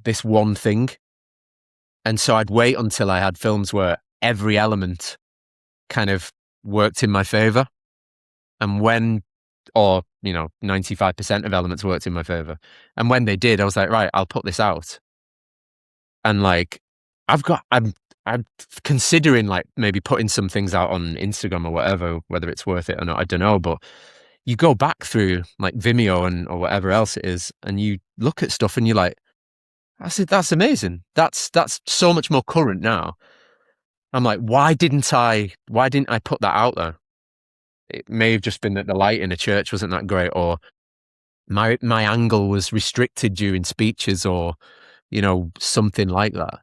S3: this one thing. And so I'd wait until I had films where every element kind of worked in my favor. And 95% of elements worked in my favor. And when they did, I was like, right, I'll put this out. And like, I'm considering like maybe putting some things out on Instagram or whatever, whether it's worth it or not, I don't know. But you go back through like Vimeo or whatever else it is, and you look at stuff and you're like, that's amazing. That's so much more current now. I'm like, why didn't I put that out there? It may have just been that the light in a church wasn't that great, or my angle was restricted during speeches, or something like that.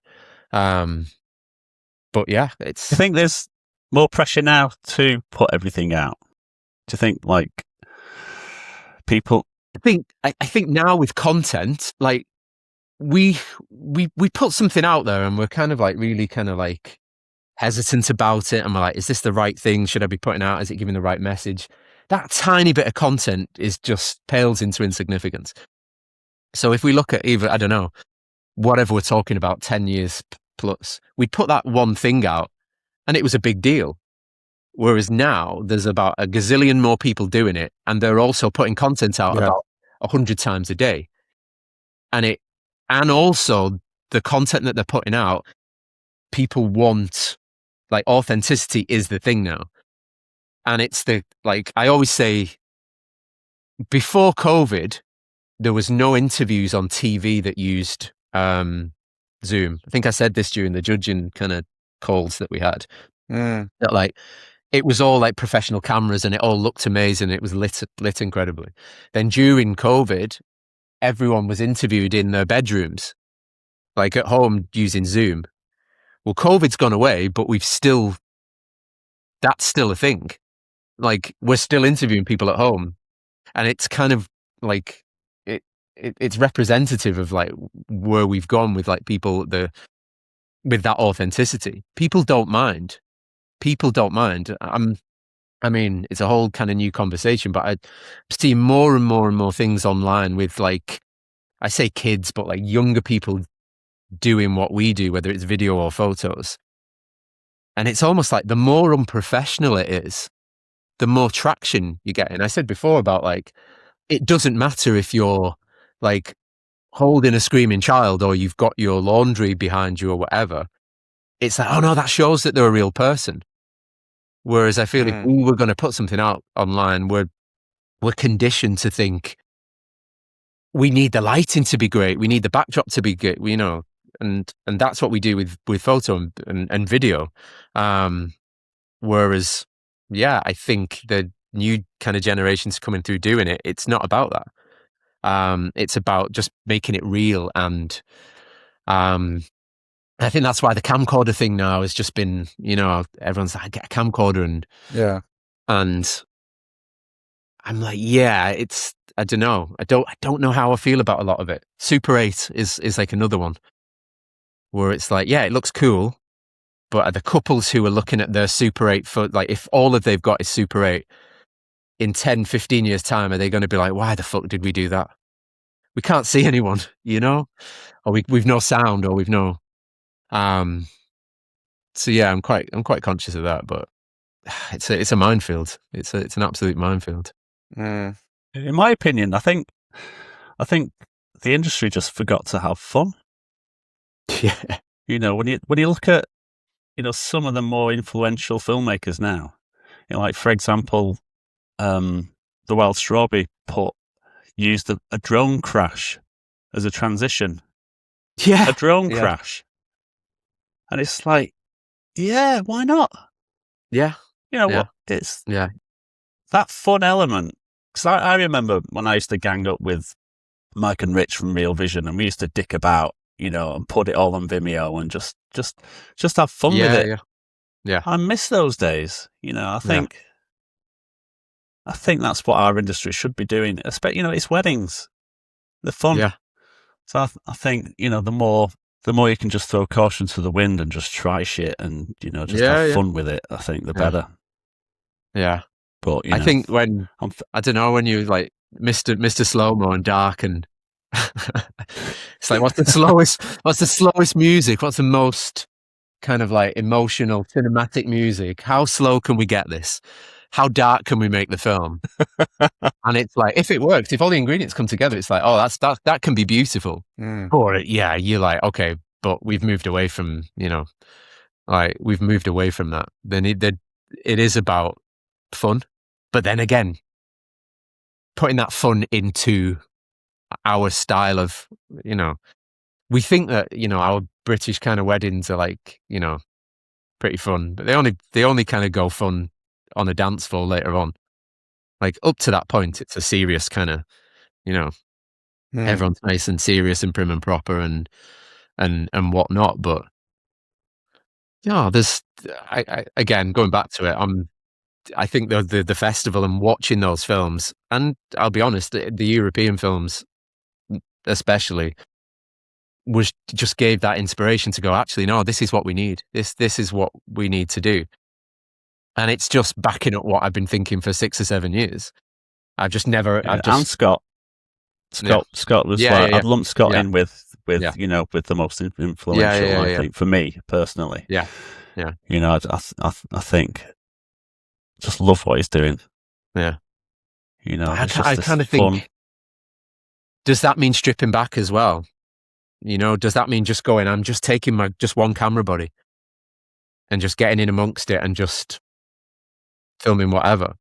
S3: But yeah,
S2: Do you think there's more pressure now to put everything out? Do you think like people?
S3: I think now with content, like we put something out there and we're kind of like really kind of like hesitant about it, and we're like, is this the right thing? Should I be putting out? Is it giving the right message? That tiny bit of content is just pales into insignificance. So if we look at either, I don't know, whatever we're talking about, 10 years plus, we'd put that one thing out and it was a big deal. Whereas now there's about a gazillion more people doing it, and they're also putting content out about 100 times a day. And also the content that they're putting out, people want, like, authenticity is the thing now. And it's like I always say, before COVID, there was no interviews on TV that used Zoom. I think I said this during the judging kind of calls that we had. That like, it was all like professional cameras and it all looked amazing. It was lit incredibly. Then during COVID, everyone was interviewed in their bedrooms, like at home using Zoom. Well, COVID's gone away, but that's still a thing. Like, we're still interviewing people at home, and it's kind of like it's representative of like where we've gone with like people with that authenticity. People don't mind. I mean, it's a whole kind of new conversation, but I see more and more and more things online with, like, I say kids, but like younger people doing what we do, whether it's video or photos. And it's almost like the more unprofessional it is, the more traction you get. And I said before about like, it doesn't matter if you're like holding a screaming child or you've got your laundry behind you or whatever. It's like, oh no, that shows that they're a real person. Whereas I feel if we were going to put something out online, we're conditioned to think we need the lighting to be great, we need the backdrop to be good, and that's what we do with photo and video. Whereas, yeah, I think the new kind of generations coming through doing it, it's not about that. It's about just making it real and I think that's why the camcorder thing now has just been, everyone's like, get a camcorder, and I'm like, yeah, I don't know. I don't know how I feel about a lot of it. Super 8 is like another one where it's like, yeah, it looks cool, but are the couples who are looking at their Super 8 like, if all that they've got is Super 8, in 10, 15 years time, are they going to be like, why the fuck did we do that? We can't see anyone, or we've no sound, or we've no, so yeah, I'm quite conscious of that, but it's a minefield. It's an absolute minefield.
S1: Mm.
S2: In my opinion, I think the industry just forgot to have fun.
S3: Yeah.
S2: When you look at, some of the more influential filmmakers now, like, for example, the Wild Strawberry used a drone crash as a transition.
S3: Yeah.
S2: A drone crash. And it's like, yeah, why not?
S3: Yeah.
S2: What? It's that fun element. Because I remember when I used to gang up with Mike and Rich from Real Vision, and we used to dick about, and put it all on Vimeo and just have fun with it.
S3: Yeah.
S2: I miss those days. I think that's what our industry should be doing. Especially, it's weddings. They're fun.
S3: Yeah.
S2: So I think, the more you can just throw caution to the wind and just try shit and, just have fun with it, I think the better.
S3: Yeah.
S2: But,
S3: I think when, I don't know, when you like Mr. Slow-Mo and Dark, and it's like, what's the slowest music? What's the most kind of like emotional, cinematic music? How slow can we get this? How dark can we make the film? And it's like, if it works, if all the ingredients come together, it's like, oh, that can be beautiful. Or you're like, okay, but we've moved away from, we've moved away from that. Then it is about fun, but then again, putting that fun into our style of, we think that, our British kind of weddings are like, pretty fun, but they only kind of go fun on a dance floor later on. Like, up to that point, it's a serious kind of, everyone's nice and serious and prim and proper and whatnot. But there's, again, going back to it, I think the festival and watching those films, and I'll be honest, the European films especially, just gave that inspiration to go, actually, no, this is what we need. This is what we need to do. And it's just backing up what I've been thinking for 6 or 7 years. And Scott.
S2: Scott was I'd lump Scott in with the most influential, I think, for me personally.
S3: Yeah.
S2: I think just love what he's doing.
S3: Yeah.
S2: I
S3: kind of think, does that mean stripping back as well? Does that mean just going, I'm just taking just one camera body and just getting in amongst it and just filming whatever?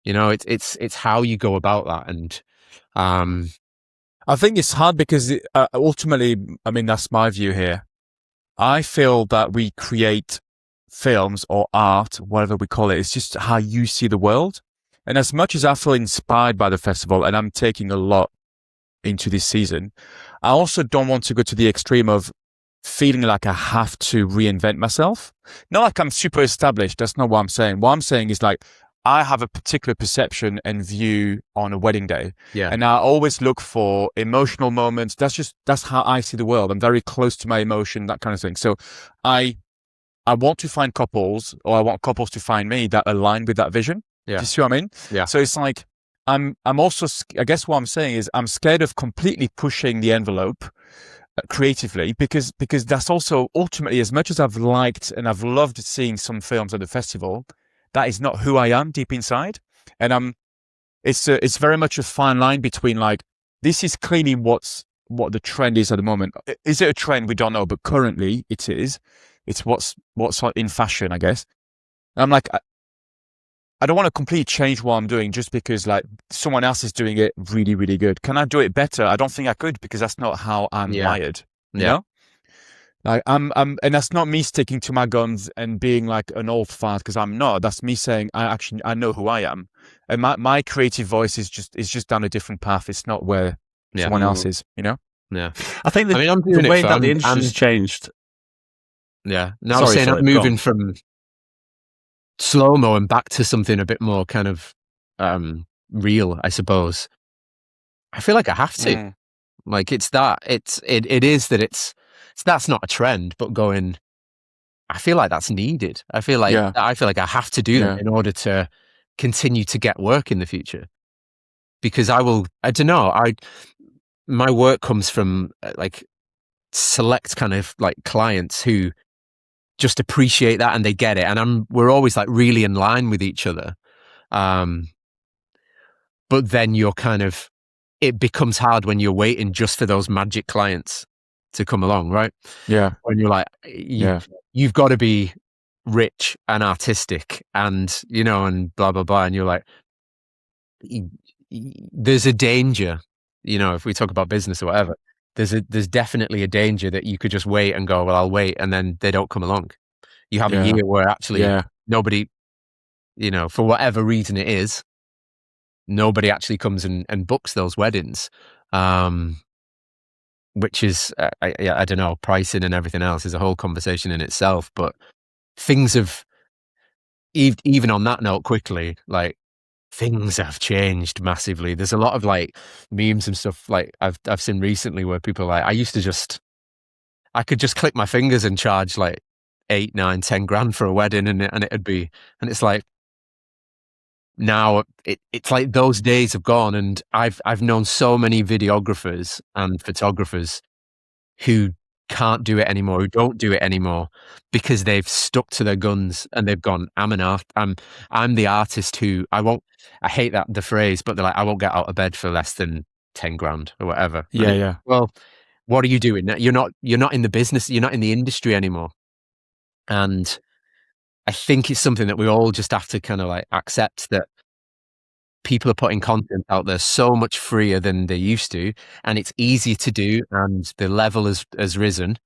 S3: It's how you go about that. And
S1: I think it's hard because ultimately, I mean, that's my view here. I feel that we create films or art, whatever we call it. It's just how you see the world. And as much as I feel inspired by the festival, and I'm taking a lot into this season, I also don't want to go to the extreme of feeling like I have to reinvent myself. Not like I'm super established. That's not what I'm saying. What I'm saying is, like, I have a particular perception and view on a wedding day.
S3: Yeah.
S1: And I always look for emotional moments. That's how I see the world. I'm very close to my emotion, that kind of thing. So I want to find couples, or I want couples to find me that align with that vision.
S3: Yeah.
S1: Do you see what I mean?
S3: Yeah.
S1: So it's like, I'm also, I guess what I'm saying is I'm scared of completely pushing the envelope creatively, because that's also ultimately, as much as I've liked and I've loved seeing some films at the festival, that is not who I am deep inside. And it's very much a fine line between, like, this is clearly what the trend is at the moment. Is it a trend? We don't know, but currently it is. It's what's in fashion, I guess. And I'm like, I don't want to completely change what I'm doing just because, like, someone else is doing it really, really good. Can I do it better? I don't think I could, because that's not how I'm wired. You know? Like, and that's not me sticking to my guns and being like an old fart, because I'm not. That's me saying I know who I am, and my creative voice is just down a different path. It's not where someone else is.
S2: Yeah. I think the way that the industry's changed
S3: Yeah. Now I'm
S2: Sorry,
S3: saying
S2: Philip,
S3: I'm
S2: go
S3: moving
S2: on.
S3: from slow-mo and back to something a bit more kind of real, I suppose. I feel like I have to.
S1: Mm.
S3: Like it is that it's that's not a trend, but going, I feel like that's needed. I feel like
S1: Yeah.
S3: I have to do that
S1: Yeah.
S3: in order to continue to get work in the future. Because I don't know, my work comes from like select kind of like clients who just appreciate that and they get it. And we're always like really in line with each other. But then it becomes hard when you're waiting just for those magic clients to come along, right?
S1: Yeah.
S3: When you're like,
S1: Yeah.
S3: you've got to be rich and artistic and, and blah, blah, blah. And you're like, there's a danger, if we talk about business or whatever, there's definitely a danger that you could just wait and go, well, I'll wait. And then they don't come along. You have a
S1: Yeah.
S3: year where actually
S1: Yeah.
S3: nobody, for whatever reason it is, nobody actually comes and books those weddings. Which is, I don't know, pricing and everything else is a whole conversation in itself. But things have, even on that note, quickly, like things have changed massively. There's a lot of like memes and stuff like I've seen recently where people are like, I could just click my fingers and charge like 8, 9, 10 grand for a wedding, and it's like, now it's like those days have gone, and I've known so many videographers and photographers who can't do it anymore, who don't do it anymore because they've stuck to their guns and they've gone, I'm the artist who I hate the phrase, but they're like, I won't get out of bed for less than 10 grand or whatever.
S1: Yeah. Yeah.
S3: Well, what are you doing? You're not in the business, you're not in the industry anymore. And I think it's something that we all just have to kind of like accept, that people are putting content out there so much freer than they used to, and it's easier to do, and the level has risen.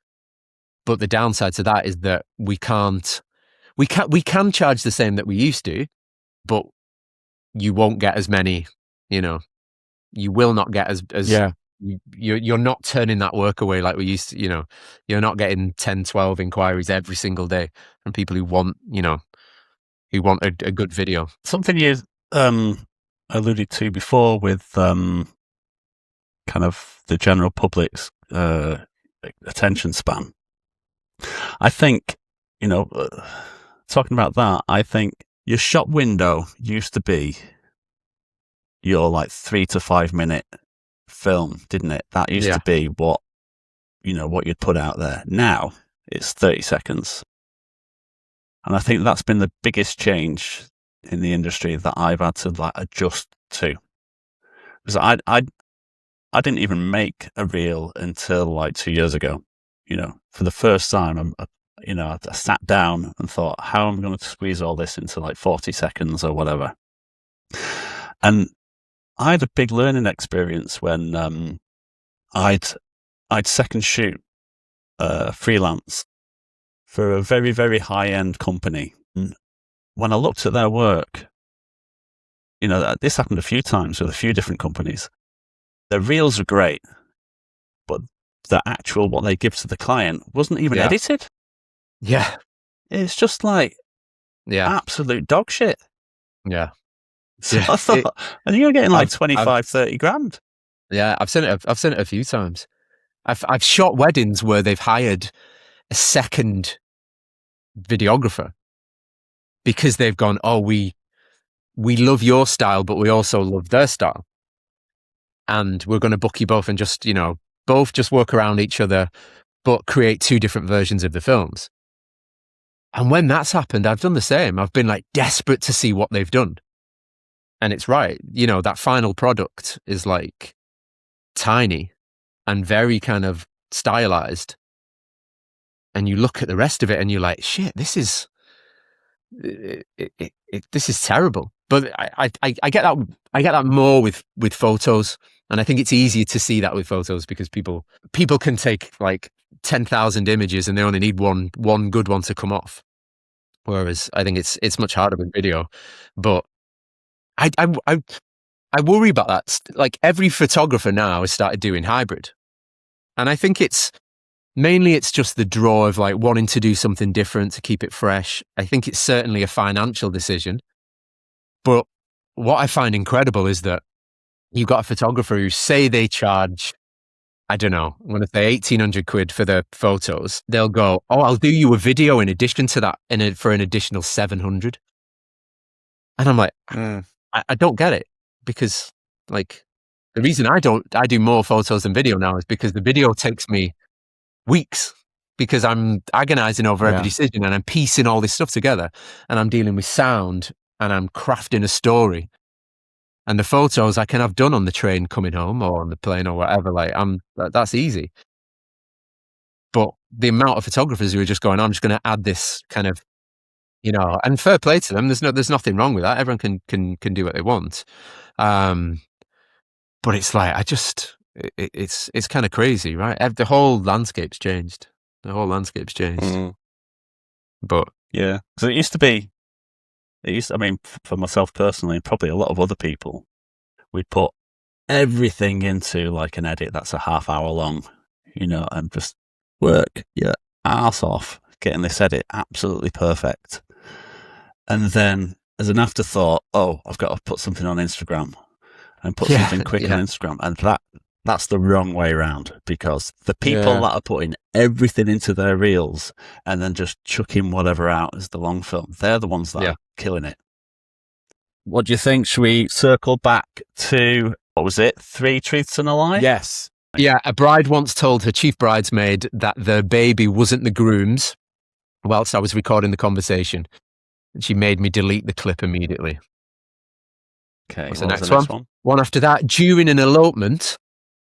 S3: But the downside to that is that we can charge the same that we used to, but you won't get as many, you will not get as
S1: Yeah.
S3: you're not turning that work away like we used to, you're not getting 10, 12 inquiries every single day from people who want, a good video.
S2: Something you alluded to before with kind of the general public's attention span. I think, talking about that, I think your shop window used to be your like 3 to 5 minute film, didn't it? That used to be what you'd put out there. Now it's 30 seconds. And I think that's been the biggest change in the industry that I've had to like adjust to. Because I didn't even make a reel until like 2 years ago. For the first time, I sat down and thought, how am I going to squeeze all this into like 40 seconds or whatever? And I had a big learning experience when I'd second shoot freelance for a very, very high-end company. And when I looked at their work, this happened a few times with a few different companies. Their reels are great, but the actual what they give to the client wasn't even edited.
S3: Yeah.
S2: It's just like absolute dog shit.
S3: Yeah.
S2: So I thought, and you're getting like 25, 30 grand.
S3: Yeah, I've seen it a few times. I've shot weddings where they've hired a second videographer because they've gone, oh, we love your style, but we also love their style. And we're going to book you both and just, both just work around each other, but create 2 different versions of the films. And when that's happened, I've done the same. I've been like desperate to see what they've done. And it's right. That final product is like tiny and very kind of stylized. And you look at the rest of it and you're like, shit, this is terrible. But I get that more with photos. And I think it's easier to see that with photos because people can take like 10,000 images and they only need one good one to come off. Whereas I think it's much harder with video. But I worry about that. Like every photographer now has started doing hybrid. And I think it's mainly it's just the draw of like wanting to do something different to keep it fresh. I think it's certainly a financial decision. But what I find incredible is that you've got a photographer who say they charge, I don't know, I'm going to say 1,800 quid for the photos. They'll go, oh, I'll do you a video in addition to that for an additional 700. And I'm like, I don't get it, because like the reason I do more photos than video now is because the video takes me weeks, because I'm agonizing over every decision and I'm piecing all this stuff together and I'm dealing with sound and I'm crafting a story. And the photos I can have done on the train coming home or on the plane or whatever, like that's easy. But the amount of photographers who are just going, I'm just going to add this kind of, and fair play to them. There's nothing wrong with that. Everyone can do what they want. But it's like, it's kind of crazy, right? The whole landscape's changed. But
S2: yeah, because it used to be, I mean, for myself personally, and probably a lot of other people, we'd put everything into like an edit that's a half hour long, and just work your ass off getting this edit absolutely perfect. And then as an afterthought, I've got to put something on Instagram and put something quick on Instagram. And that's the wrong way around, because the people that are putting everything into their reels and then just chucking whatever out as the long film, they're the ones that are killing it. What do you think? Should we circle back to, what was it? 3 Truths and a Lie?
S1: Yes.
S3: Yeah, a bride once told her chief bridesmaid that the baby wasn't the groom's whilst I was recording the conversation. And she made me delete the clip immediately.
S2: Okay,
S3: what's the next one? One after that, during an elopement,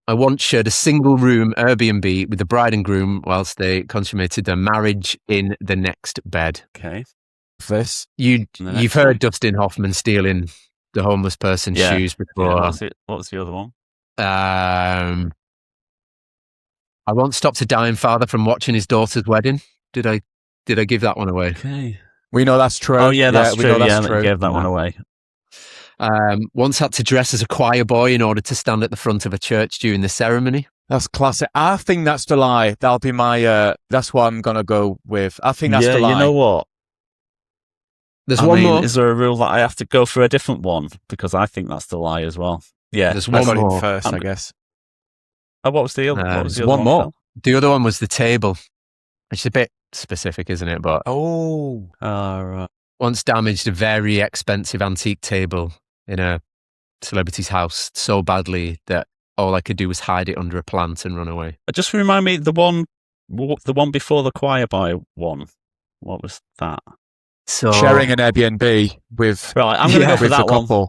S3: I once shared a single room Airbnb with the bride and groom whilst they consummated their marriage in the next bed.
S2: Okay.
S3: You've heard Dustin Hoffman stealing the homeless person's shoes before.
S2: Yeah, what was the other one?
S3: I once stopped a dying father from watching his daughter's wedding. Did I give that one away?
S2: Okay.
S1: We know that's true.
S2: Oh yeah, that's true.
S1: That's
S2: true. You gave that one away.
S3: Once had to dress as a choir boy in order to stand at the front of a church during the ceremony.
S1: That's classic. I think that's the lie. That'll be my, that's what I'm going to go with. I think that's the lie.
S2: You know what?
S3: There's one more.
S2: Is there a rule that I have to go for a different one? Because I think that's the lie as well. Yeah.
S3: There's one more.
S1: First, I guess.
S2: Oh, what was the other? What was the other
S1: one more?
S3: The other one was the table. It's a bit specific, isn't it? But
S2: right.
S3: Once damaged a very expensive antique table in a celebrity's house so badly that all I could do was hide it under a plant and run away.
S2: Just remind me, the one before the choir boy one. What was that?
S3: So
S1: sharing an Airbnb with.
S2: Right, I'm going to go for that
S1: one.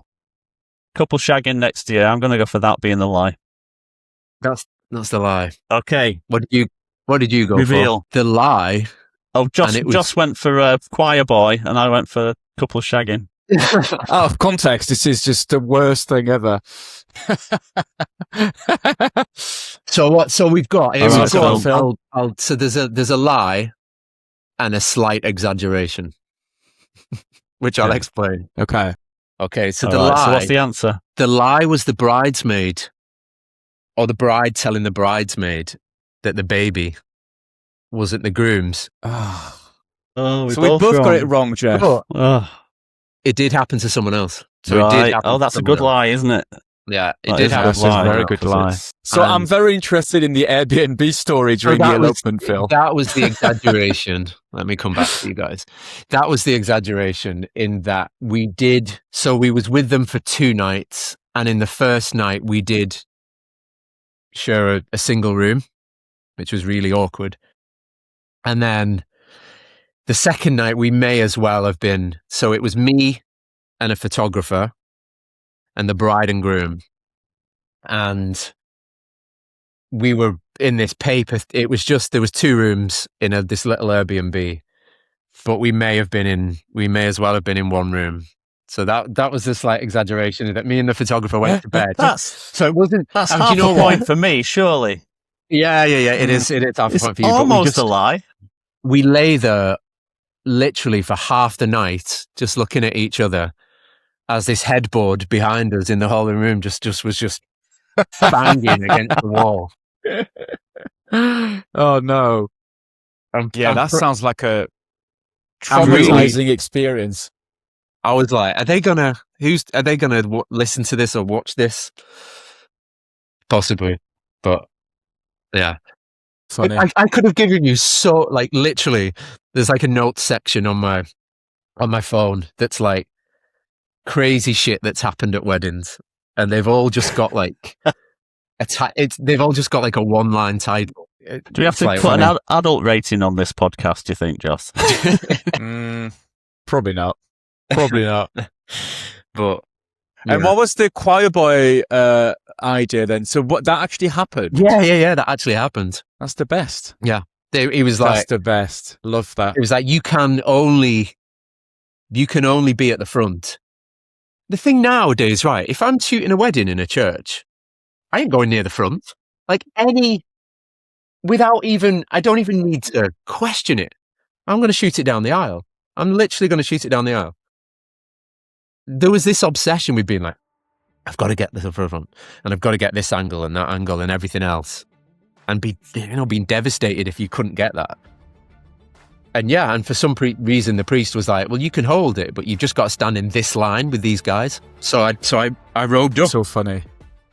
S2: Couple shagging next to you. I'm going to go for that being the lie.
S3: That's the lie.
S2: Okay.
S3: What did you go
S2: Reveal.
S3: for? The lie.
S2: Oh, Joss went for a choir boy, and I went for a couple shagging.
S1: Out of context, this is just the worst thing ever.
S3: So what? So we've got.
S1: Right,
S3: so there's a lie and a slight exaggeration, which I'll explain.
S1: Okay.
S3: So the lie.
S2: So what's the answer?
S3: The lie was the bridesmaid, or the bride telling the bridesmaid that the baby wasn't the groom's.
S1: So we both got it wrong, Jeff.
S3: It did happen to someone else. So
S2: right.
S3: It did happen
S2: that's a good lie, isn't it?
S3: Yeah, it did happen.
S2: That's a very good lie.
S1: So I'm very interested in the Airbnb story during the elopement, Phil.
S3: That was the exaggeration. Let me come back to you guys. That was the exaggeration in that we was with them for 2 nights, and in the first night we did share a single room, which was really awkward. And then the second night we may as well have been, so it was me and a photographer and the bride and groom. And we were in this paper. It was just, there was 2 rooms in this little Airbnb, but we may as well have been in 1 room. So that was a slight exaggeration that me and the photographer went to bed. So it wasn't.
S2: That's half a point for me, surely.
S3: Yeah. It is half a point for you.
S2: Almost a lie.
S3: We lay there literally for half the night, just looking at each other as this headboard behind us in the whole room just was banging against the wall.
S1: Oh no. Yeah, that sounds like a traumatizing experience.
S3: I was like, are they gonna listen to this or watch this? Possibly, but yeah.
S1: Funny.
S3: I could have given you literally. There's like a notes section on my phone that's like crazy shit that's happened at weddings, and they've all just got like they've all just got like a one-line title.
S2: Do we have to put an adult rating on this podcast, do you think, Joss?
S1: Probably not. Probably not.
S3: But
S1: and what was the choir boy idea then? So what that actually happened?
S3: Yeah, that actually happened.
S1: That's the best.
S3: Yeah. He was like,
S1: that's the best. Love that.
S3: It was like, you can only be at the front. The thing nowadays, right? If I'm shooting a wedding in a church, I ain't going near the front. Like I don't even need to question it. I'm going to shoot it down the aisle. I'm literally going to shoot it down the aisle. There was this obsession with being like, I've got to get this up front, and I've got to get this angle and that angle and everything else, and being devastated if you couldn't get that. And for some reason, the priest was like, well, you can hold it, but you've just got to stand in this line with these guys. So I robed up.
S1: So funny.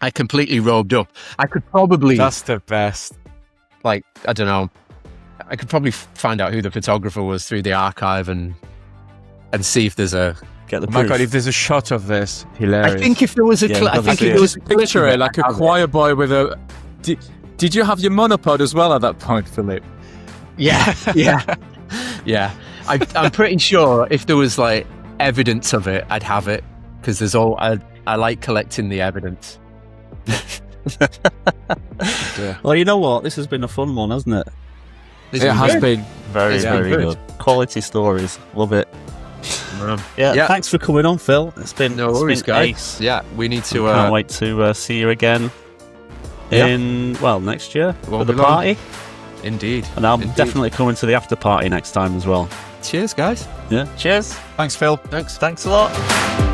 S3: I completely robed up. I could probably...
S1: That's the best.
S3: Like, I don't know. I could probably find out who the photographer was through the archive and see if there's a...
S2: Get the
S1: my
S2: proof.
S1: God, if there's a shot of this, hilarious.
S3: I think if there was a...
S1: Picture it like a choir boy with a... Did you have your monopod as well at that point, Philip?
S3: Yeah. Yeah. I'm pretty sure if there was like evidence of it, I'd have it, because I like collecting the evidence.
S2: Well, you know what? This has been a fun one, hasn't it?
S1: It has been
S2: very good. Quality stories. Love it. Yeah, thanks for coming on, Phil. It's been
S3: no worries, guys.
S2: Ace.
S3: Yeah, we need to.
S2: Can't wait to see you again next year for the party.
S3: Indeed.
S2: And I'm definitely coming to the after party next time as well.
S3: Cheers, guys.
S2: Yeah. Cheers.
S1: Thanks, Phil.
S2: Thanks a lot.